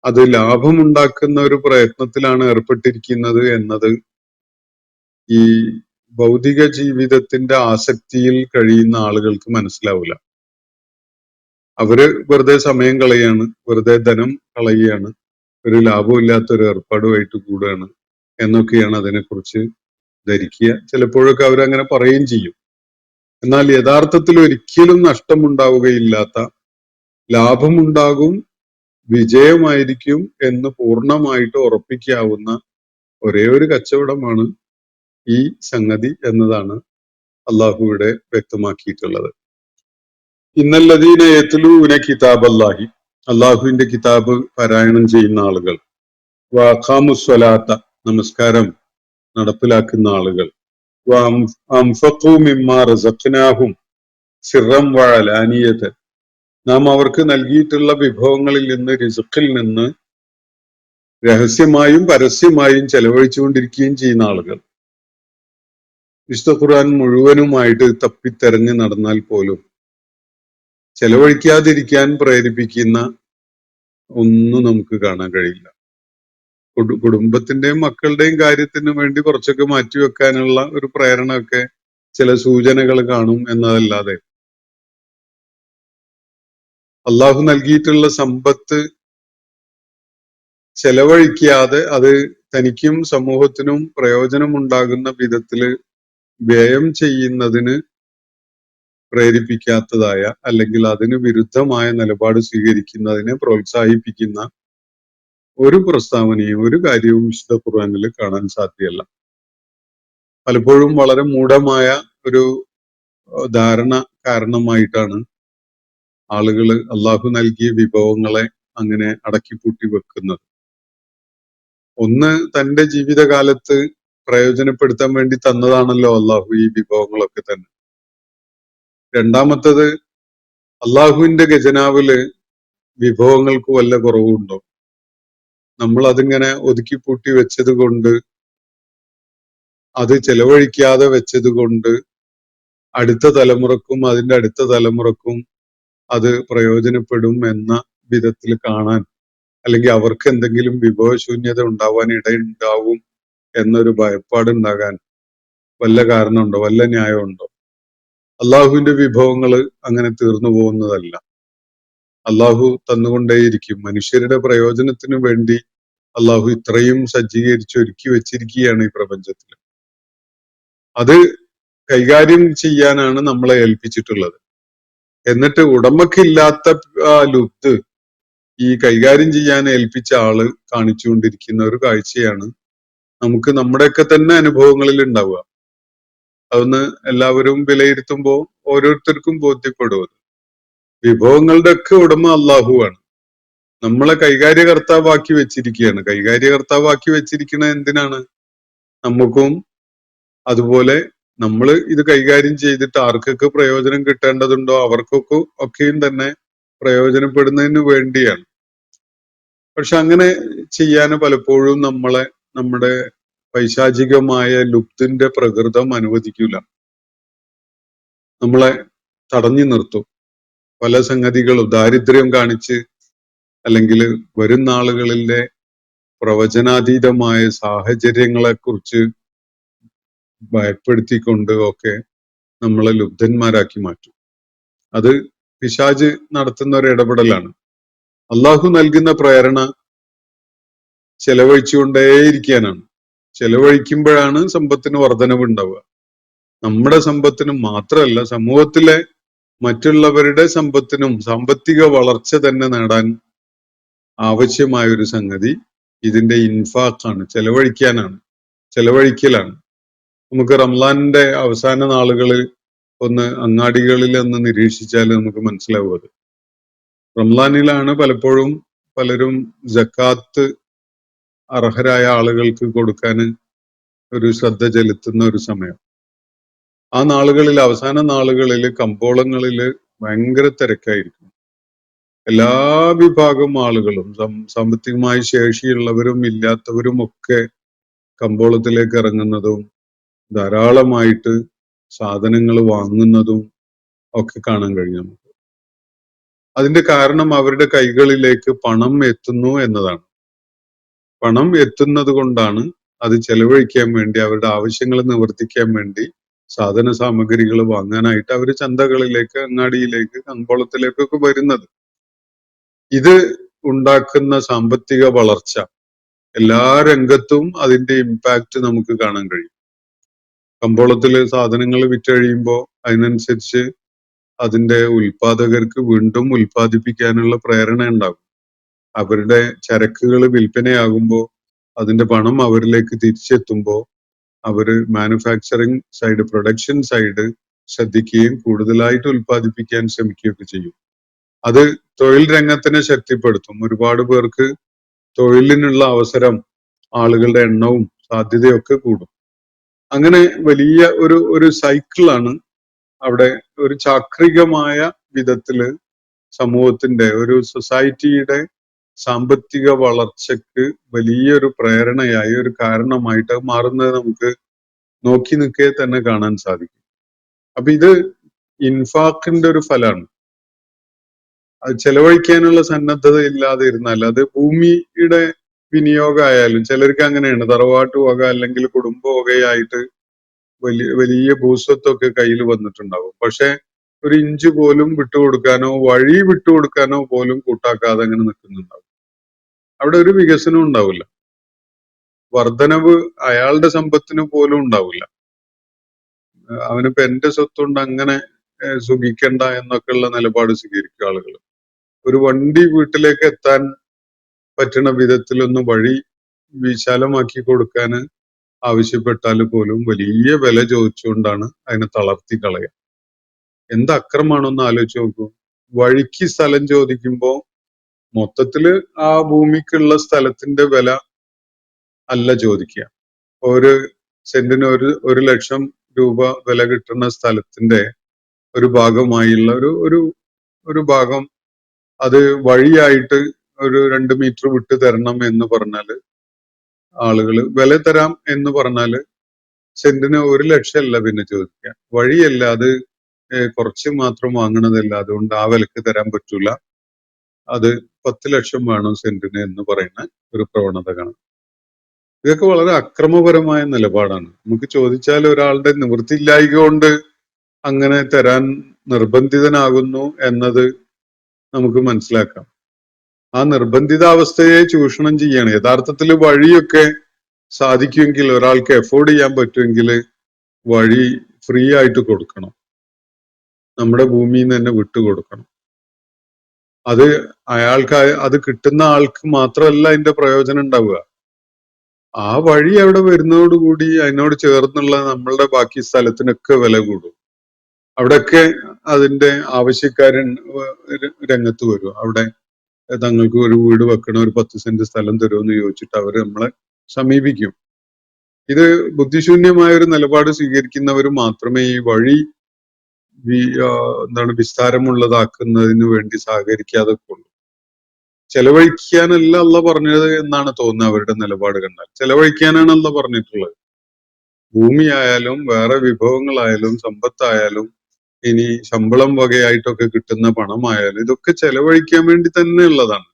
അത് ലാഭമുണ്ടാക്കുന്ന ഒരു പ്രയത്നത്തിലാണ് ഏർപ്പെട്ടിരിക്കുന്നത് എന്നത് ഈ ഭൗതിക ജീവിതത്തിന്റെ ആസക്തിയിൽ കഴിയുന്ന ആളുകൾക്ക് മനസ്സിലാവില്ല. അവര് വെറുതെ സമയം കളയാണ്, വെറുതെ ധനം കളയുകയാണ്, ഒരു ലാഭമില്ലാത്ത ഒരു ഏർപ്പാടുമായിട്ട് കൂടുകയാണ് എന്നൊക്കെയാണ് അതിനെക്കുറിച്ച് ധരിക്കുക. ചിലപ്പോഴൊക്കെ അവരങ്ങനെ പറയുകയും ചെയ്യും. എന്നാൽ യഥാർത്ഥത്തിൽ ഒരിക്കലും നഷ്ടമുണ്ടാവുകയില്ലാത്ത, ലാഭമുണ്ടാകും, വിജയമായിരിക്കും എന്ന് പൂർണ്ണമായിട്ട് ഉറപ്പിക്കാവുന്ന ഒരേ ഒരു കച്ചവടമാണ് ഈ സംഗതി എന്നതാണ് അള്ളാഹുവിടെ വ്യക്തമാക്കിയിട്ടുള്ളത്. ഇന്നല്ലദീന യത്ലൂന കിതാബല്ലാഹി, അള്ളാഹുവിന്റെ കിതാബ് പാരായണം ചെയ്യുന്ന ആളുകൾ, വഅഖാമുസ്സലാത്ത, നമസ്കാരം നടപ്പിലാക്കുന്ന ആളുകൾ, വഅൻഫഖൂ മിമ്മാ റസഖ്നാഹും സിർറൻ വഅലാനിയതൻ, നാം അവർക്ക് നൽകിയിട്ടുള്ള വിഭവങ്ങളിൽ നിന്ന്, റിസ്ഖിൽ നിന്ന് രഹസ്യമായും പരസ്യമായും ചെലവഴിച്ചുകൊണ്ടിരിക്കുകയും ചെയ്യുന്ന ആളുകൾ. വിശുദ്ധ ഖുർആൻ മുഴുവനുമായിട്ട് തപ്പിത്തെരഞ്ഞ് നടന്നാൽ പോലും ചെലവഴിക്കാതിരിക്കാൻ പ്രേരിപ്പിക്കുന്ന ഒന്നും നമുക്ക് കാണാൻ കഴിയില്ല. കുടുംബത്തിന്റെയും മക്കളുടെയും കാര്യത്തിന് വേണ്ടി കുറച്ചൊക്കെ മാറ്റിവെക്കാനുള്ള ഒരു പ്രേരണ ഒക്കെ ചില സൂചനകൾ കാണും എന്നതല്ലാതെ അള്ളാഹു നൽകിയിട്ടുള്ള സമ്പത്ത് ചെലവഴിക്കാതെ അത് തനിക്കും സമൂഹത്തിനും പ്രയോജനമുണ്ടാകുന്ന വിധത്തില് വ്യയം ചെയ്യുന്നതിന് പ്രേരിപ്പിക്കാത്തതായ, അല്ലെങ്കിൽ അതിന് വിരുദ്ധമായ നിലപാട് സ്വീകരിക്കുന്നതിനെ പ്രോത്സാഹിപ്പിക്കുന്ന ഒരു പ്രസ്താവനയും ഒരു കാര്യവും വിശുദ്ധ ഖുർആനിൽ കാണാൻ സാധ്യമല്ല. പലപ്പോഴും വളരെ മൂഢമായ ഒരു ധാരണ കാരണമായിട്ടാണ് ആളുകൾ അള്ളാഹു നൽകിയ വിഭവങ്ങളെ അങ്ങനെ അടക്കിപ്പൂട്ടി വെക്കുന്നത്. ഒന്ന്, തന്റെ ജീവിതകാലത്ത് പ്രയോജനപ്പെടുത്താൻ വേണ്ടി തന്നതാണല്ലോ അള്ളാഹു ഈ വിഭവങ്ങളൊക്കെ തന്നെ. രണ്ടാമത്തത്, അള്ളാഹുവിന്റെ ഖജനാവില് വിഭവങ്ങൾക്ക് വല്ല കുറവുണ്ടോ? നമ്മൾ അതിങ്ങനെ ഒതുക്കിപ്പൂട്ടി വെച്ചത് കൊണ്ട്, അത് ചെലവഴിക്കാതെ വെച്ചത് കൊണ്ട് അടുത്ത തലമുറക്കും അതിന്റെ അടുത്ത തലമുറക്കും അത് പ്രയോജനപ്പെടും എന്ന വിധത്തിൽ കാണാൻ, അല്ലെങ്കിൽ അവർക്ക് എന്തെങ്കിലും വിഭവശൂന്യത ഉണ്ടാവാൻ ഇടയുണ്ടാവും എന്നൊരു ഭയപ്പാടുണ്ടാകാൻ വല്ല കാരണമുണ്ടോ, വല്ല ന്യായമുണ്ടോ? അള്ളാഹുവിന്റെ വിഭവങ്ങൾ അങ്ങനെ തീർന്നു പോകുന്നതല്ല. അള്ളാഹു തന്നുകൊണ്ടേയിരിക്കും. മനുഷ്യരുടെ പ്രയോജനത്തിനു വേണ്ടി അള്ളാഹു ഇത്രയും സജ്ജീകരിച്ച് ഒരുക്കി വെച്ചിരിക്കുകയാണ് ഈ പ്രപഞ്ചത്തിൽ. അത് കൈകാര്യം ചെയ്യാനാണ് നമ്മളെ ഏൽപ്പിച്ചിട്ടുള്ളത്. എന്നിട്ട് ഉടമക്കില്ലാത്ത ലുപ്ത് ഈ കൈകാര്യം ചെയ്യാൻ ഏൽപ്പിച്ച ആള് കാണിച്ചുകൊണ്ടിരിക്കുന്ന ഒരു കാഴ്ചയാണ് നമുക്ക് നമ്മുടെയൊക്കെ തന്നെ അനുഭവങ്ങളിൽ ഉണ്ടാവുക. അതൊന്ന് എല്ലാവരും വിലയിരുത്തുമ്പോൾ ഓരോരുത്തർക്കും ബോധ്യപ്പെടും. വിഭവങ്ങളുടെ ഒക്കെ ഉടമ അള്ളാഹുവാണ്. നമ്മളെ കൈകാര്യകർത്താവാക്കി വെച്ചിരിക്കുകയാണ്. കൈകാര്യകർത്താവാക്കി വെച്ചിരിക്കുന്നത് എന്തിനാണ്? നമുക്കും അതുപോലെ നമ്മൾ ഇത് കൈകാര്യം ചെയ്തിട്ട് ആർക്കൊക്കെ പ്രയോജനം കിട്ടേണ്ടതുണ്ടോ ഒക്കെയും തന്നെ പ്രയോജനപ്പെടുന്നതിന് വേണ്ടിയാണ്. പക്ഷെ അങ്ങനെ ചെയ്യാൻ പലപ്പോഴും നമ്മുടെ പൈശാചികമായ ലുപ്തിന്റെ പ്രകൃതം അനുവദിക്കൂല. നമ്മളെ തടഞ്ഞു നിർത്തും. പല സംഗതികളും ദാരിദ്ര്യം കാണിച്ച്, അല്ലെങ്കിൽ വരും നാളുകളിലെ പ്രവചനാതീതമായ സാഹചര്യങ്ങളെ കുറിച്ച് ഭയപ്പെടുത്തിക്കൊണ്ട് ഒക്കെ നമ്മളെ ലുബ്ധന്മാരാക്കി മാറ്റും. അത് പിശാച് നടത്തുന്ന ഒരു ഇടപെടലാണ്. അള്ളാഹു നൽകുന്ന പ്രേരണ ചെലവഴിച്ചുകൊണ്ടേയിരിക്കാനാണ്. ചെലവഴിക്കുമ്പോഴാണ് സമ്പത്തിന് വർധനവ് ഉണ്ടാവുക. നമ്മുടെ സമ്പത്തിനും മാത്രമല്ല, സമൂഹത്തിലെ മറ്റുള്ളവരുടെ സമ്പത്തിനും സാമ്പത്തിക വളർച്ച തന്നെ നേടാൻ ആവശ്യമായ ഒരു സംഗതി ഇതിന്റെ ഇൻഫാഖാണ്, ചെലവഴിക്കലാണ്. നമുക്ക് റംലാനിന്റെ അവസാന നാളുകളിൽ ഒന്ന് അങ്ങാടികളിൽ ഒന്ന് നിരീക്ഷിച്ചാൽ നമുക്ക് മനസ്സിലാവും. അത് റംലാനിലാണ് പലപ്പോഴും പലരും ജക്കാത്ത് അർഹരായ ആളുകൾക്ക് കൊടുക്കാൻ ഒരു ശ്രദ്ധ ചെലുത്തുന്ന ഒരു സമയം. ആ നാളുകളിൽ, അവസാന നാളുകളിൽ കമ്പോളങ്ങളിൽ ഭയങ്കര തിരക്കായിരിക്കും. എല്ലാ വിഭാഗം ആളുകളും, സാമ്പത്തികമായി ശേഷിയുള്ളവരും ഇല്ലാത്തവരും ഒക്കെ കമ്പോളത്തിലേക്ക് ഇറങ്ങുന്നതും ധാരാളമായിട്ട് സാധനങ്ങൾ വാങ്ങുന്നതും ഒക്കെ കാണാൻ കഴിയും. അതിന്റെ കാരണം അവരുടെ കൈകളിലേക്ക് പണം എത്തുന്നു എന്നതാണ്. പണം എത്തുന്നത് കൊണ്ടാണ് അത് ചെലവഴിക്കാൻ വേണ്ടി, അവരുടെ ആവശ്യങ്ങൾ നിവർത്തിക്കാൻ വേണ്ടി സാധന സാമഗ്രികൾ വാങ്ങാനായിട്ട് അവർ ചന്തകളിലേക്ക്, അങ്ങാടിയിലേക്ക്, കമ്പോളത്തിലേക്കൊക്കെ വരുന്നത്. ഇത് ഉണ്ടാക്കുന്ന സാമ്പത്തിക വളർച്ച എല്ലാ രംഗത്തും അതിന്റെ ഇമ്പാക്റ്റ് നമുക്ക് കാണാൻ കഴിയും. കമ്പോളത്തില് സാധനങ്ങൾ വിറ്റഴിയുമ്പോൾ അതിനനുസരിച്ച് അതിന്റെ ഉൽപാദകർക്ക് വീണ്ടും ഉൽപ്പാദിപ്പിക്കാനുള്ള പ്രേരണ ഉണ്ടാകും. അവരുടെ ചരക്കുകൾ വിൽപ്പനയാകുമ്പോൾ അതിന്റെ പണം അവരിലേക്ക് തിരിച്ചെത്തുമ്പോൾ അവര് മാനുഫാക്ചറിങ് സൈഡ്, പ്രൊഡക്ഷൻ സൈഡ് ശ്രദ്ധിക്കുകയും കൂടുതലായിട്ട് ഉൽപ്പാദിപ്പിക്കാൻ ശ്രമിക്കുകയൊക്കെ ചെയ്യും. അത് തൊഴിൽ രംഗത്തിനെ ശക്തിപ്പെടുത്തും. ഒരുപാട് പേർക്ക് തൊഴിലിനുള്ള അവസരം, ആളുകളുടെ എണ്ണവും സാധ്യതയൊക്കെ കൂടും. അങ്ങനെ വലിയ ഒരു സൈക്കിളാണ് അവിടെ. ഒരു ചാക്രികമായ വിധത്തില് സമൂഹത്തിന്റെ, ഒരു സൊസൈറ്റിയുടെ സാമ്പത്തിക വളർച്ചയ്ക്ക് വലിയൊരു പ്രേരണയായി, ഒരു കാരണമായിട്ട് മാറുന്നത് നമുക്ക് നോക്കി നിൽക്കെ തന്നെ കാണാൻ സാധിക്കും. അപ്പൊ ഇത് ഇൻഫാഖിന്റെ ഒരു ഫലമാണ്. അത് ചെലവഴിക്കാനുള്ള സന്നദ്ധത ഇല്ലാതെ ഇരുന്നാൽ, അത് ഭൂമിയുടെ വിനിയോഗമായാലും ചിലർക്ക് അങ്ങനെയാണ്. തറവാട്ട് വക അല്ലെങ്കിൽ കുടുംബ വകയായിട്ട് വലിയ വലിയ ഭൂസ്വത്തൊക്കെ കയ്യിൽ വന്നിട്ടുണ്ടാവും. പക്ഷെ ഒരു ഇഞ്ച് പോലും വിട്ടുകൊടുക്കാനോ വഴി വിട്ടുകൊടുക്കാനോ പോലും കൂട്ടാക്കാതെ അങ്ങനെ നിൽക്കുന്നുണ്ടാവും. അവിടെ ഒരു വികസനം ഉണ്ടാവില്ല, വർധനവ് അയാളുടെ സമ്പത്തിന് പോലും ഉണ്ടാവില്ല. അവനിപ്പോ എന്റെ സ്വത്തുകൊണ്ട് അങ്ങനെ സുഖിക്കണ്ട എന്നൊക്കെയുള്ള നിലപാട് സ്വീകരിക്കുക ആളുകൾ. ഒരു വണ്ടി വീട്ടിലേക്ക് എത്താൻ പറ്റുന്ന വിധത്തിലൊന്ന് വഴി വിശാലമാക്കി കൊടുക്കാൻ ആവശ്യപ്പെട്ടാൽ പോലും വലിയ വില ചോദിച്ചുകൊണ്ടാണ് അതിനെ തളർത്തി കളയുക. എന്ത് അക്രമാണെന്ന് ആലോചിച്ച് നോക്കൂ. വഴിക്ക് സ്ഥലം ചോദിക്കുമ്പോ മൊത്തത്തില് ആ ഭൂമിക്കുള്ള സ്ഥലത്തിന്റെ വില അല്ല ചോദിക്കുക. ഒരു സെന്റിന് ഒരു ലക്ഷം രൂപ വില കിട്ടുന്ന സ്ഥലത്തിന്റെ ഒരു ഭാഗമായുള്ള ഒരു ഭാഗം അത് വഴിയായിട്ട് ഒരു 2 മീറ്റർ വിട്ട് തരണം എന്ന് പറഞ്ഞാല്, ആളുകള് വില തരാം എന്ന് പറഞ്ഞാല് സെന്റിന് 1 ലക്ഷം അല്ല പിന്നെ ചോദിക്കുക. വഴിയല്ല അത്, കുറച്ച് മാത്രം വാങ്ങണതല്ല, അതുകൊണ്ട് ആ വിലക്ക് തരാൻ പറ്റൂല, അത് 10 ലക്ഷം വേണം സെന്റിന് എന്ന് പറയുന്ന ഒരു പ്രവണത കാണാം. ഇതൊക്കെ വളരെ അക്രമപരമായ നിലപാടാണ്. നമുക്ക് ചോദിച്ചാൽ ഒരാളുടെ നിവൃത്തിയില്ലായ്ക കൊണ്ട് അങ്ങനെ തരാൻ നിർബന്ധിതനാകുന്നു എന്നത് നമുക്ക് മനസ്സിലാക്കാം. ആ നിർബന്ധിതാവസ്ഥയെ ചൂഷണം ചെയ്യാണ്. യഥാർത്ഥത്തിൽ വഴിയൊക്കെ സാധിക്കുമെങ്കിൽ, ഒരാൾക്ക് എഫോർഡ് ചെയ്യാൻ പറ്റുമെങ്കിൽ വഴി ഫ്രീ ആയിട്ട് കൊടുക്കണം, നമ്മുടെ ഭൂമിയിൽ നിന്ന് തന്നെ വിട്ടുകൊടുക്കണം. അത് അയാൾക്ക്, അത് കിട്ടുന്ന ആൾക്ക് മാത്രമല്ല അതിന്റെ പ്രയോജനം ഉണ്ടാവുക. ആ വഴി അവിടെ വരുന്നതോടുകൂടി അതിനോട് ചേർന്നുള്ള നമ്മളുടെ ബാക്കി സ്ഥലത്തിനൊക്കെ വില കൂടും. അവിടെയൊക്കെ അതിന്റെ ആവശ്യക്കാരൻ രംഗത്ത് വരും. അവിടെ തങ്ങൾക്ക് ഒരു വീട് വെക്കണം, ഒരു 10 സെന്റ് സ്ഥലം തരുമെന്ന് ചോദിച്ചിട്ട് അവർ നമ്മളെ സമീപിക്കും. ഇത് ബുദ്ധിശൂന്യമായ ഒരു നിലപാട് സ്വീകരിക്കുന്നവർ മാത്രമേ ഈ വഴി വിസ്താരമുള്ളതാക്കുന്നതിന് വേണ്ടി സഹകരിക്കാതെ ഉള്ളൂ. ചെലവഴിക്കാനല്ല അല്ല പറഞ്ഞത് എന്നാണ് തോന്നുന്നത് അവരുടെ നിലപാട് കണ്ടാൽ. ചെലവഴിക്കാനാണ് അല്ല പറഞ്ഞിട്ടുള്ളത്. ഭൂമിയായാലും വേറെ വിഭവങ്ങളായാലും സമ്പത്തായാലും ഇനി ശമ്പളം വകയായിട്ടൊക്കെ കിട്ടുന്ന പണമായാലും ഇതൊക്കെ ചെലവഴിക്കാൻ വേണ്ടി തന്നെ ഉള്ളതാണ്.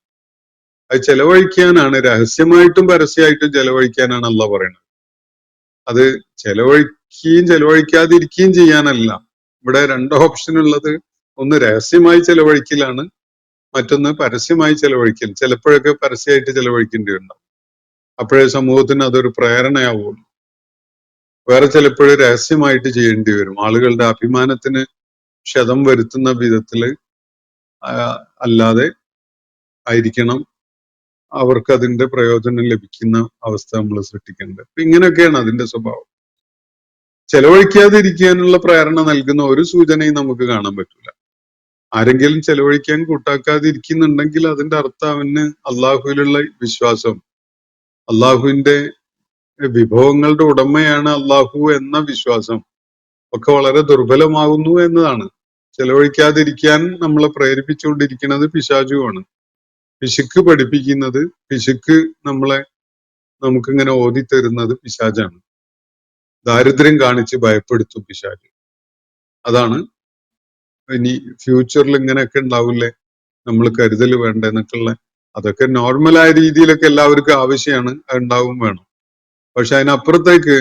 അത് ചെലവഴിക്കാനാണ്, രഹസ്യമായിട്ടും പരസ്യമായിട്ടും ചെലവഴിക്കാനാണ് അല്ല പറയുന്നത്. അത് ചെലവഴിക്കുകയും ചെലവഴിക്കാതിരിക്കുകയും ചെയ്യാനല്ല. ഇവിടെ 2 ഓപ്ഷൻ ഉള്ളത്. ഒന്ന് രഹസ്യമായി ചെലവഴിക്കലാണ്, മറ്റൊന്ന് പരസ്യമായി ചെലവഴിക്കൽ. ചിലപ്പോഴൊക്കെ പരസ്യമായിട്ട് ചെലവഴിക്കേണ്ടി ഉണ്ടാവും. അപ്പോഴേ സമൂഹത്തിന് അതൊരു പ്രേരണയാവുള്ളൂ. വേറെ ചിലപ്പോഴും രഹസ്യമായിട്ട് ചെയ്യേണ്ടി വരും. ആളുകളുടെ അഭിമാനത്തിന് ക്ഷതം വരുത്തുന്ന വിധത്തില് അല്ലാതെ ആയിരിക്കണം അവർക്ക് അതിന്റെ പ്രയോജനം ലഭിക്കുന്ന അവസ്ഥ നമ്മൾ സൃഷ്ടിക്കേണ്ടത്. അപ്പൊ ഇങ്ങനെയൊക്കെയാണ് അതിന്റെ സ്വഭാവം. ചെലവഴിക്കാതിരിക്കാനുള്ള പ്രേരണ നൽകുന്ന ഒരു സൂചനയും നമുക്ക് കാണാൻ പറ്റൂല. ആരെങ്കിലും ചെലവഴിക്കാൻ കൂട്ടാക്കാതിരിക്കുന്നുണ്ടെങ്കിൽ അതിന്റെ അർത്ഥം അവന് അള്ളാഹുവിലുള്ള വിശ്വാസം, അള്ളാഹുവിന്റെ വിഭവങ്ങളുടെ ഉടമയാണ് അള്ളാഹു എന്ന വിശ്വാസം ഒക്കെ വളരെ ദുർബലമാകുന്നു എന്നതാണ്. ചെലവഴിക്കാതിരിക്കാൻ നമ്മളെ പ്രേരിപ്പിച്ചുകൊണ്ടിരിക്കുന്നത് പിശാചുമാണ്. പിശുക്ക് പഠിപ്പിക്കുന്നത്, പിശുക്ക് നമുക്കിങ്ങനെ ഓതിത്തരുന്നത് പിശാചാണ്. ദാരിദ്ര്യം കാണിച്ച് ഭയപ്പെടുത്തും പിശാച്. അതാണ് ഇനി ഫ്യൂച്ചറിൽ ഇങ്ങനെയൊക്കെ ഉണ്ടാവില്ലേ, നമ്മൾ കരുതൽ വേണ്ടെന്നൊക്കെയുള്ള അതൊക്കെ നോർമലായ രീതിയിലൊക്കെ എല്ലാവർക്കും ആവശ്യമാണ്, അതുണ്ടാവും വേണം. പക്ഷെ അതിനപ്പുറത്തേക്ക്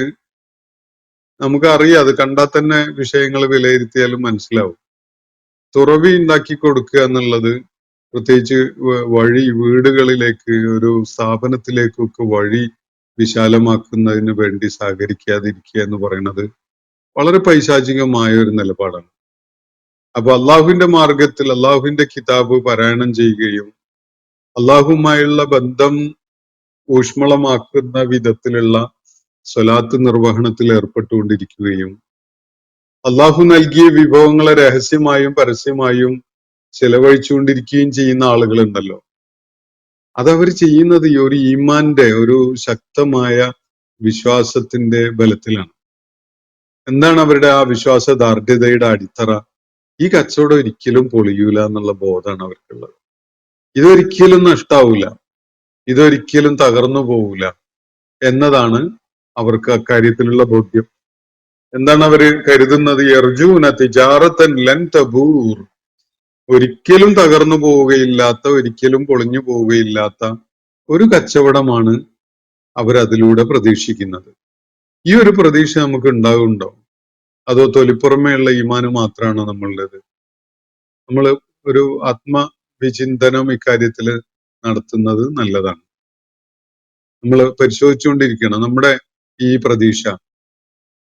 നമുക്കറിയാം, അത് കണ്ടാൽ തന്നെ വിഷയങ്ങൾ വിലയിരുത്തിയാലും മനസ്സിലാവും. തുറവി ഉണ്ടാക്കി കൊടുക്കുക എന്നുള്ളത്, പ്രത്യേകിച്ച് വഴി വീടുകളിലേക്ക് ഒരു സ്ഥാപനത്തിലേക്കൊക്കെ വഴി വിശാലമാക്കുന്നതിന് വേണ്ടി സഹകരിക്കാതിരിക്കുക എന്ന് പറയുന്നത് വളരെ പൈശാചികമായ ഒരു നിലപാടാണ്. അപ്പൊ അള്ളാഹുവിന്റെ മാർഗത്തിൽ അള്ളാഹുവിന്റെ കിതാബ് പാരായണം ചെയ്യുകയും അള്ളാഹുമായുള്ള ബന്ധം ഊഷ്മളമാക്കുന്ന വിധത്തിലുള്ള സ്വലാത്ത് നിർവഹണത്തിൽ ഏർപ്പെട്ടുകൊണ്ടിരിക്കുകയും അള്ളാഹു നൽകിയ വിഭവങ്ങളെ രഹസ്യമായും പരസ്യമായും ചെലവഴിച്ചുകൊണ്ടിരിക്കുകയും ചെയ്യുന്ന ആളുകളുണ്ടല്ലോ. അതവർ ചെയ്യുന്നത് ഈ ഒരു ഈമാന്റെ ഒരു ശക്തമായ വിശ്വാസത്തിന്റെ ബലത്തിലാണ്. എന്താണ് അവരുടെ ആ വിശ്വാസദാർഢ്യതയുടെ അടിത്തറ? ഈ കച്ചവടം ഒരിക്കലും പൊളിയൂല എന്നുള്ള ബോധമാണ് അവർക്കുള്ളത്. ഇതൊരിക്കലും നഷ്ടാവൂല, ഇതൊരിക്കലും തകർന്നു പോവൂല എന്നതാണ് അവർക്ക് അക്കാര്യത്തിലുള്ള ബോധ്യം. എന്താണ് അവര് കരുതുന്നത്? യർജൂന തിജാറത്തൻ ലൻ തബൂർ, ഒരിക്കലും തകർന്നു പോവുകയില്ലാത്ത, ഒരിക്കലും പൊളിഞ്ഞു പോവുകയില്ലാത്ത ഒരു കച്ചവടമാണ് അവരതിലൂടെ പ്രതീക്ഷിക്കുന്നത്. ഈ ഒരു പ്രതീക്ഷ നമുക്ക് ഉണ്ടാകുന്നുണ്ടോ? അതോ തൊലിപ്പുറമേയുള്ള ഈമാന് മാത്രമാണോ നമ്മളുടേത്? നമ്മൾ ഒരു ആത്മവിചിന്തനം ഇക്കാര്യത്തിൽ നടത്തുന്നത് നല്ലതാണ്. നമ്മൾ പരിശോധിച്ചുകൊണ്ടിരിക്കണം നമ്മുടെ ഈ പ്രതീക്ഷ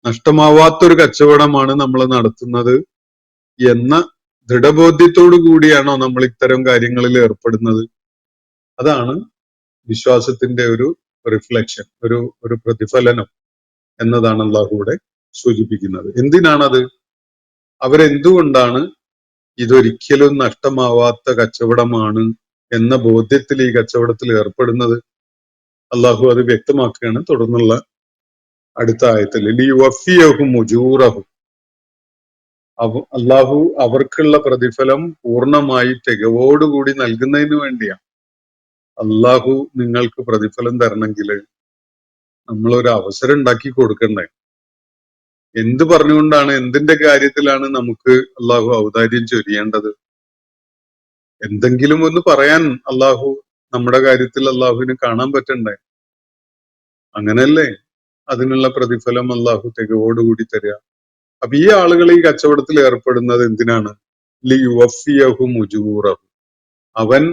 നഷ്ടമാവാത്തൊരു കച്ചവടമാണ് നമ്മൾ നടത്തുന്നത് എന്ന ദൃഢബോധ്യത്തോടു കൂടിയാണോ നമ്മൾ ഇത്തരം കാര്യങ്ങളിൽ ഏർപ്പെടുന്നത്? അതാണ് വിശ്വാസത്തിന്റെ ഒരു റിഫ്ലക്ഷൻ, ഒരു പ്രതിഫലനം എന്നതാണ് അള്ളാഹു ഇവിടെ സൂചിപ്പിക്കുന്നത്. എന്തിനാണത്? അവരെന്തുകൊണ്ടാണ് ഇതൊരിക്കലും നഷ്ടമാവാത്ത കച്ചവടമാണ് എന്ന ബോധ്യത്തിൽ ഈ കച്ചവടത്തിൽ ഏർപ്പെടുന്നത്? അള്ളാഹു അത് വ്യക്തമാക്കുകയാണ് തുടർന്നുള്ള അടുത്ത ആയത്തിൽ. ലിയുവഫിയഹും ഉജൂറഹും, അള്ളാഹു അവർക്കുള്ള പ്രതിഫലം പൂർണ്ണമായി തികവോടുകൂടി നൽകുന്നതിന് വേണ്ടിയാണ്. അള്ളാഹു നിങ്ങൾക്ക് പ്രതിഫലം തരണമെങ്കിൽ നമ്മളൊരു അവസരം ഉണ്ടാക്കി കൊടുക്കണ്ടേ? എന്ത് പറഞ്ഞുകൊണ്ടാണ്, എന്തിന്റെ കാര്യത്തിലാണ് നമുക്ക് അള്ളാഹു ഔദാര്യം ചൊരിയേണ്ടത്? എന്തെങ്കിലും ഒന്ന് പറയാൻ അള്ളാഹു നമ്മുടെ കാര്യത്തിൽ അള്ളാഹുവിന് കാണാൻ പറ്റണ്ടേ? അങ്ങനല്ലേ അതിനുള്ള പ്രതിഫലം അള്ളാഹു തികവോടുകൂടി തരിക. അപ്പൊ ഈ ആളുകൾ ഈ കച്ചവടത്തിൽ ഏർപ്പെടുന്നത് എന്തിനാണ്? ലിയുവഫിയഹും ഉജൂറഹും, അവൻ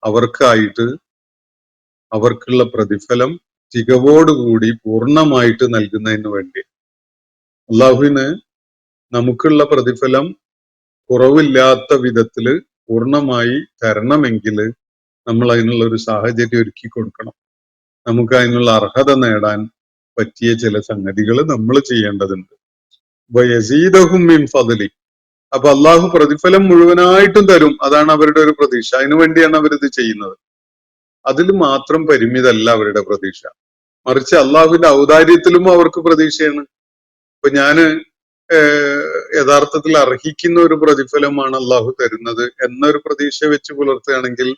അവർക്കായിട്ട് അവർക്കുള്ള പ്രതിഫലം തികവോടുകൂടി പൂർണ്ണമായിട്ട് നൽകുന്നതിന് വേണ്ടി. അള്ളാഹുവിന് നമുക്കുള്ള പ്രതിഫലം കുറവില്ലാത്ത വിധത്തില് പൂർണ്ണമായി തരണമെങ്കിൽ നമ്മൾ അതിനുള്ള ഒരു സാഹചര്യം ഒരുക്കി കൊടുക്കണം. നമുക്ക് അതിനുള്ള അർഹത നേടാൻ പറ്റിയ ചില സംഗതികൾ നമ്മൾ ചെയ്യേണ്ടതുണ്ട്. വയസീദഹും മിൻ ഫദ്ലി, അപ്പൊ അള്ളാഹു പ്രതിഫലം മുഴുവനായിട്ടും തരും, അതാണ് അവരുടെ ഒരു പ്രതീക്ഷ. അതിനു വേണ്ടിയാണ് അവരിത് ചെയ്യുന്നത്. അതിൽ മാത്രം പരിമിതല്ല അവരുടെ പ്രതീക്ഷ, മറിച്ച് അള്ളാഹുവിന്റെ ഔദാര്യത്തിലും അവർക്ക് പ്രതീക്ഷയാണ്. ഇപ്പൊ ഞാന് യഥാർത്ഥത്തിൽ അർഹിക്കുന്ന ഒരു പ്രതിഫലമാണ് അള്ളാഹു തരുന്നത് എന്നൊരു പ്രതീക്ഷ വെച്ച് പുലർത്തുകയാണെങ്കിൽ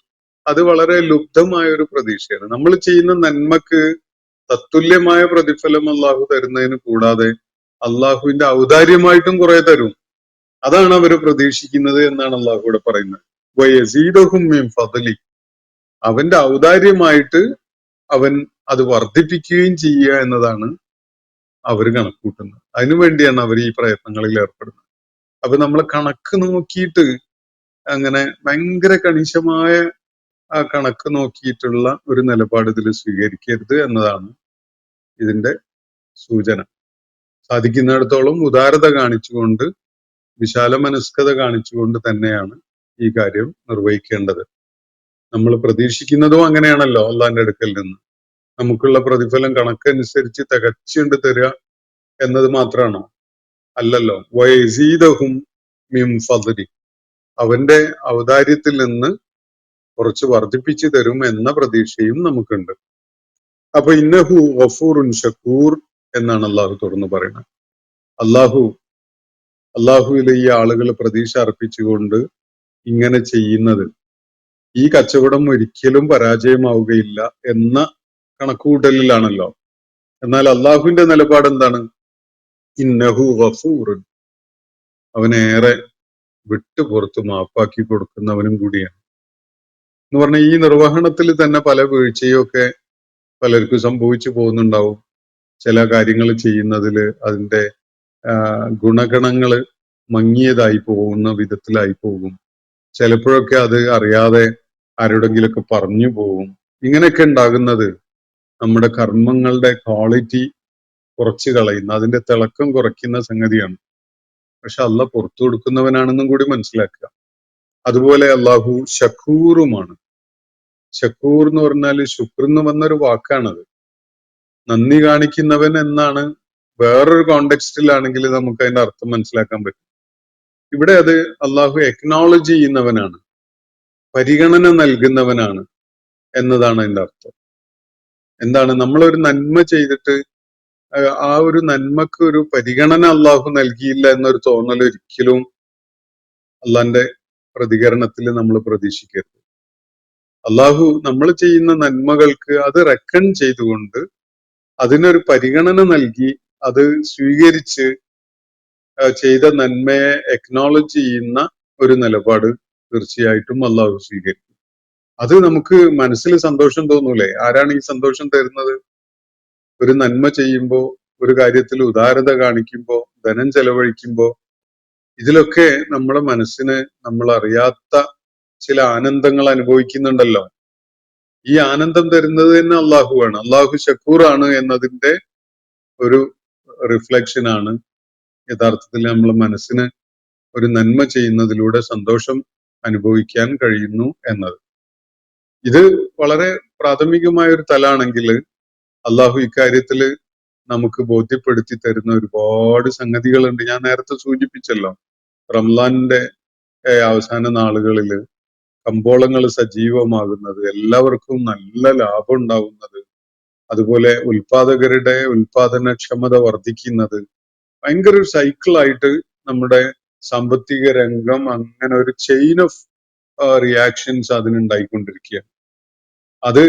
അത് വളരെ ലുബ്ധമായ ഒരു പ്രതീക്ഷയാണ്. നമ്മൾ ചെയ്യുന്ന നന്മക്ക് തത്തുല്യമായ പ്രതിഫലം അള്ളാഹു തരുന്നതിന് കൂടാതെ അള്ളാഹുവിന്റെ ഔദാര്യമായിട്ടും കുറെ തരും. അതാണ് അവർ പ്രതീക്ഷിക്കുന്നത് എന്നാണ് അള്ളാഹു ഇവിടെ പറയുന്നത്. വയസീദഹും മിൻ ഫദ്ലി, അവന്റെ ഔദാര്യമായിട്ട് അവൻ അത് വർദ്ധിപ്പിക്കുകയും ചെയ്യുക എന്നതാണ് അവർ കണക്കൂട്ടുന്നത്. അതിനുവേണ്ടിയാണ് അവർ ഈ പ്രയത്നങ്ങളിൽ ഏർപ്പെടുന്നത്. അപ്പൊ നമ്മൾ കണക്ക് നോക്കിയിട്ട് അങ്ങനെ ഭയങ്കര കണിശമായ ആ കണക്ക് നോക്കിയിട്ടുള്ള ഒരു നിലപാട് ഇതിൽ സ്വീകരിക്കരുത് എന്നതാണ് ഇതിന്റെ സൂചന. സാധിക്കുന്നിടത്തോളം ഉദാരത കാണിച്ചുകൊണ്ട്, വിശാല മനസ്കത കാണിച്ചുകൊണ്ട് തന്നെയാണ് ഈ കാര്യം നിർവഹിക്കേണ്ടത്. നമ്മൾ പ്രതീക്ഷിക്കുന്നതും അങ്ങനെയാണല്ലോ അള്ളാന്റെ അടുക്കൽ നിന്ന്. നമുക്കുള്ള പ്രതിഫലം കണക്കനുസരിച്ച് തികച്ചുകൊണ്ട് തരിക എന്നത് മാത്രമാണോ? അല്ലല്ലോ. വയസീദഹും മിൻ ഫദ്ലി, അവന്റെ ഔദാര്യത്തിൽ നിന്ന് കുറച്ച് വർദ്ധിപ്പിച്ചു തരും എന്ന പ്രതീക്ഷയും നമുക്കുണ്ട്. അപ്പൊ ഇന്നഹു ഗഫൂറുൻ ഷക്കൂർ എന്നാണ് അള്ളാഹു തുറന്നു പറയുന്നത്. അള്ളാഹുവിലെ ഈ ആളുകൾ പ്രതീക്ഷ അർപ്പിച്ചുകൊണ്ട് ഇങ്ങനെ ചെയ്യുന്നത് ഈ കച്ചവടം ഒരിക്കലും പരാജയമാവുകയില്ല എന്ന കണക്കുകൂട്ടലിലാണല്ലോ. എന്നാൽ അള്ളാഹുവിന്റെ നിലപാട് എന്താണ്? ഇന്നഹു ഗഫൂറുൻ, അവനേറെ വിട്ടുപുറത്ത് മാപ്പാക്കി കൊടുക്കുന്നവനും കൂടിയാണ്. എന്ന് പറഞ്ഞാൽ ഈ നിർവഹണത്തിൽ തന്നെ പല വീഴ്ചയും ഒക്കെ പലർക്കും സംഭവിച്ചു പോകുന്നുണ്ടാവും. ചില കാര്യങ്ങൾ ചെയ്യുന്നതിൽ അതിന്റെ ഗുണഗണങ്ങൾ മങ്ങിയതായി പോകുന്ന വിധത്തിലായി പോകും. ചിലപ്പോഴൊക്കെ അത് അറിയാതെ ആരോടെങ്കിലൊക്കെ പറഞ്ഞു പോകും. ഇങ്ങനെയൊക്കെ ഉണ്ടാകുന്നത് നമ്മുടെ കർമ്മങ്ങളുടെ ക്വാളിറ്റി കുറച്ച് കളയുന്ന, അതിന്റെ തിളക്കം കുറയ്ക്കുന്ന സംഗതിയാണ്. പക്ഷെ അള്ളാഹ് പുറത്തു കൊടുക്കുന്നവനാണെന്നും കൂടി മനസ്സിലാക്കുക. അതുപോലെ അള്ളാഹു ഷക്കൂറുമാണ്. ഷക്കൂർ എന്ന് പറഞ്ഞാൽ ശുക്ർ എന്ന് വന്നൊരു വാക്കാണത്. നന്ദി കാണിക്കുന്നവൻ എന്നാണ് വേറൊരു കോണ്ടെക്സ്റ്റിലാണെങ്കിൽ നമുക്ക് അതിന്റെ അർത്ഥം മനസ്സിലാക്കാൻ പറ്റും. ഇവിടെ അത് അള്ളാഹു എക്നോളജ് ചെയ്യുന്നവനാണ്, പരിഗണന നൽകുന്നവനാണ് എന്നതാണ് അതിന്റെ അർത്ഥം. എന്താണ്, നമ്മളൊരു നന്മ ചെയ്തിട്ട് ആ ഒരു നന്മക്ക് ഒരു പരിഗണന അള്ളാഹു നൽകിയില്ല എന്നൊരു തോന്നൽ ഒരിക്കലും അള്ളാന്റെ പ്രതികരണത്തിൽ നമ്മൾ പ്രതീക്ഷിക്കരുത്. അള്ളാഹു നമ്മൾ ചെയ്യുന്ന നന്മകൾക്ക് അത് റെക്കൺ ചെയ്തുകൊണ്ട് അതിനൊരു പരിഗണന നൽകി അത് സ്വീകരിച്ച് ചെയ്ത നന്മയെ എക്നോളജ് ചെയ്യുന്ന ഒരു നിലപാട് തീർച്ചയായിട്ടും അള്ളാഹു സ്വീകരിക്കും. അത് നമുക്ക് മനസ്സിൽ സന്തോഷം തോന്നൂലേ? ആരാണ് ഈ സന്തോഷം തരുന്നത്? ഒരു നന്മ ചെയ്യുമ്പോ, ഒരു കാര്യത്തിൽ ഉദാരത കാണിക്കുമ്പോ, ധനം ചെലവഴിക്കുമ്പോ, ഇതിലൊക്കെ നമ്മുടെ മനസ്സിന് നമ്മൾ അറിയാത്ത ചില ആനന്ദങ്ങൾ അനുഭവിക്കുന്നുണ്ടല്ലോ. ഈ ആനന്ദം തരുന്നത് തന്നെ അള്ളാഹുവാണ്. അള്ളാഹു ഷക്കൂറാണ് എന്നതിന്റെ ഒരു റിഫ്ലക്ഷൻ ആണ് യഥാർത്ഥത്തിൽ നമ്മളെ മനസ്സിന് ഒരു നന്മ ചെയ്യുന്നതിലൂടെ സന്തോഷം അനുഭവിക്കാൻ കഴിയുന്നു എന്നത്. ഇത് വളരെ പ്രാഥമികമായ ഒരു തലാണെങ്കിൽ അള്ളാഹു ഇക്കാര്യത്തിൽ നമുക്ക് ബോധ്യപ്പെടുത്തി തരുന്ന ഒരുപാട് സംഗതികളുണ്ട്. ഞാൻ നേരത്തെ സൂചിപ്പിച്ചല്ലോ, റംലാന്റെ അവസാന നാളുകളിൽ കമ്പോളങ്ങൾ സജീവമാകുന്നത്, എല്ലാവർക്കും നല്ല ലാഭം ഉണ്ടാവുന്നത്, അതുപോലെ ഉൽപാദകരുടെ ഉൽപാദനക്ഷമത വർദ്ധിക്കുന്നത്, ഭയങ്കര ഒരു സൈക്കിളായിട്ട് നമ്മുടെ സാമ്പത്തിക രംഗം അങ്ങനെ ഒരു ചെയിൻ ഓഫ് റിയാക്ഷൻസ് അതിനുണ്ടായിക്കൊണ്ടിരിക്കുകയാണ്. അത്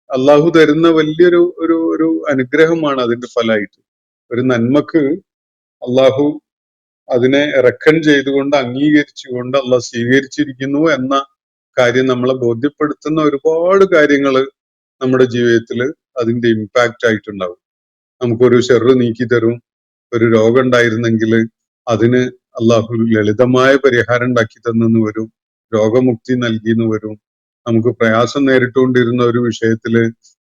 അള്ളാഹു തരുന്ന വലിയൊരു ഒരു ഒരു അനുഗ്രഹമാണ് അതിന്റെ ഫലമായിട്ട്. ഒരു നന്മക്ക് അള്ളാഹു അതിനെ റെക്കൺ ചെയ്തുകൊണ്ട് അംഗീകരിച്ചുകൊണ്ട് അള്ളാഹ് സ്വീകരിച്ചിരിക്കുന്നു എന്ന കാര്യം നമ്മളെ ബോധ്യപ്പെടുത്തുന്ന ഒരുപാട് കാര്യങ്ങൾ നമ്മുടെ ജീവിതത്തിൽ അതിന്റെ ഇമ്പാക്റ്റ് ആയിട്ടുണ്ടാവും. നമുക്കൊരു ഷെറ് നീക്കി തരും. ഒരു രോഗം ഉണ്ടായിരുന്നെങ്കിൽ അതിന് അള്ളാഹു ലളിതമായ പരിഹാരം ഉണ്ടാക്കി തന്നെന്ന് വരും. രോഗമുക്തി നൽകിയെന്ന് വരും. നമുക്ക് പ്രയാസം നേരിട്ടുകൊണ്ടിരുന്ന ഒരു വിഷയത്തില്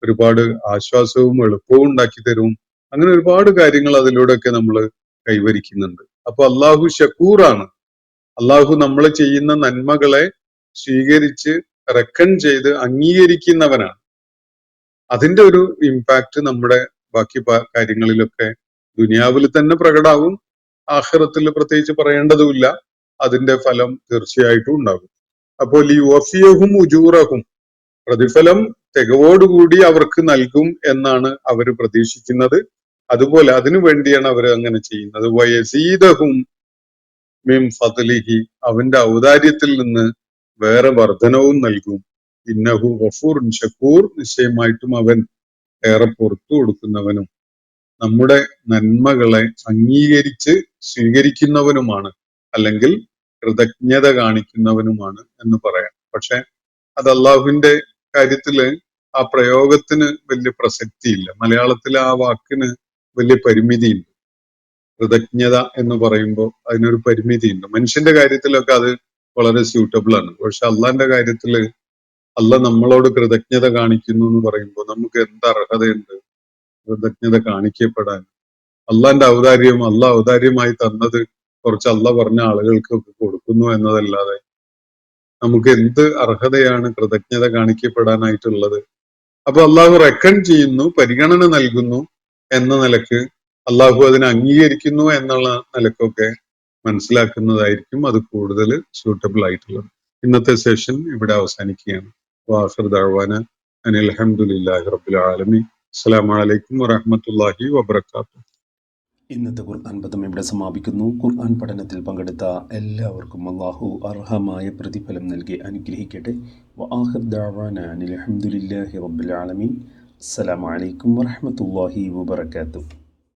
ഒരുപാട് ആശ്വാസവും എളുപ്പവും ഉണ്ടാക്കി തരും. അങ്ങനെ ഒരുപാട് കാര്യങ്ങൾ അതിലൂടെയൊക്കെ നമ്മൾ കൈവരിക്കുന്നുണ്ട്. അപ്പൊ അള്ളാഹു ഷക്കൂറാണ്. അള്ളാഹു നമ്മൾ ചെയ്യുന്ന നന്മകളെ സ്വീകരിച്ച് റെക്കൺ ചെയ്ത് അംഗീകരിക്കുന്നവനാണ്. അതിന്റെ ഒരു ഇമ്പാക്റ്റ് നമ്മുടെ ബാക്കി കാര്യങ്ങളിലൊക്കെ ദുനിയാവിൽ തന്നെ പ്രകടാവും. ആഖിറത്തിൽ പ്രത്യേകിച്ച് പറയേണ്ടതുമില്ല. അതിന്റെ ഫലം തീർച്ചയായിട്ടും ഉണ്ടാകും. അപ്പോൾ ഈ വഫിയഹും ഉജൂറഹും, പ്രതിഫലം തികവോടുകൂടി അവർക്ക് നൽകും എന്നാണ് അവർ പ്രതീക്ഷിക്കുന്നത്. അതുപോലെ അതിനു വേണ്ടിയാണ് അവർ അങ്ങനെ ചെയ്യുന്നത്. വയസീദഹും മിൻ ഫദ്ലിഹി, അവന്റെ ഔദാര്യത്തിൽ നിന്ന് വേറെ വർധനവും നൽകും. ഇന്നഹു ഗഫൂറുൻ ഷക്കൂർ, നിശ്ചയമായിട്ടും അവൻ ഏറെ പുറത്തു കൊടുക്കുന്നവനും നമ്മുടെ നന്മകളെ അംഗീകരിച്ച് സ്വീകരിക്കുന്നവനുമാണ്, അല്ലെങ്കിൽ കൃതജ്ഞത കാണിക്കുന്നവനുമാണ് എന്ന് പറയാം. പക്ഷെ അത് അള്ളാഹുവിന്റെ കാര്യത്തില് ആ പ്രയോഗത്തിന് വലിയ പ്രസക്തിയില്ല. മലയാളത്തിലെ ആ വാക്കിന് വലിയ പരിമിതിയുണ്ട്. കൃതജ്ഞത എന്ന് പറയുമ്പോൾ അതിനൊരു പരിമിതിയുണ്ട്. മനുഷ്യന്റെ കാര്യത്തിലൊക്കെ അത് വളരെ സ്യൂട്ടബിൾ ആണ്. പക്ഷെ അള്ളാന്റെ കാര്യത്തില് അള്ളാഹ് നമ്മളോട് കൃതജ്ഞത കാണിക്കുന്നു എന്ന് പറയുമ്പോൾ നമുക്ക് എന്ത് അർഹതയുണ്ട് കൃതജ്ഞത കാണിക്കപ്പെടാൻ? അള്ളാന്റെ ഔദാര്യം അള്ളാഹ് ഔദാര്യമായി തന്നത് കുറച്ച് അള്ളാഹ് പറഞ്ഞ ആളുകൾക്കൊക്കെ കൊടുക്കുന്നു എന്നതല്ലാതെ നമുക്ക് എന്ത് അർഹതയാണ് കൃതജ്ഞത കാണിക്കപ്പെടാനായിട്ടുള്ളത്? അപ്പൊ അള്ളാഹു റെക്കൺ ചെയ്യുന്നു, പരിഗണന നൽകുന്നു എന്ന നിലക്ക് അള്ളാഹു അതിനെ അംഗീകരിക്കുന്നു എന്നുള്ള നിലക്കൊക്കെ മനസ്സിലാക്കുന്നതായിരിക്കും അത് കൂടുതൽ സ്യൂട്ടബിൾ ആയിട്ടുള്ളത്. ഇന്നത്തെ സെഷൻ ഇവിടെ അവസാനിക്കുകയാണ്. വാഖിർ ദഅ്വാന അനിൽ ഹംദുലില്ലാഹി റബ്ബിൽ ആലമീൻ. അസ്സലാമു അലൈക്കും വറഹ്മത്തുള്ളാഹി വബറകാതുഹു. ഇന്നത്തെ ഖുർആൻ പദം ഇവിടെ സമാപിക്കുന്നു. ഖുർആൻ പഠനത്തിൽ പങ്കെടുത്ത എല്ലാവർക്കും അല്ലാഹു അർഹമായ പ്രതിഫലം നൽകി അനുഗ്രഹിക്കട്ടെ. വആഖിർ ദഅ്വാന അനിൽ ഹംദുലില്ലാഹി റബ്ബിൽ ആലമീൻ. അസ്സലാമു അലൈക്കും വറഹ്മത്തുള്ളാഹി വബറകാതുഹു.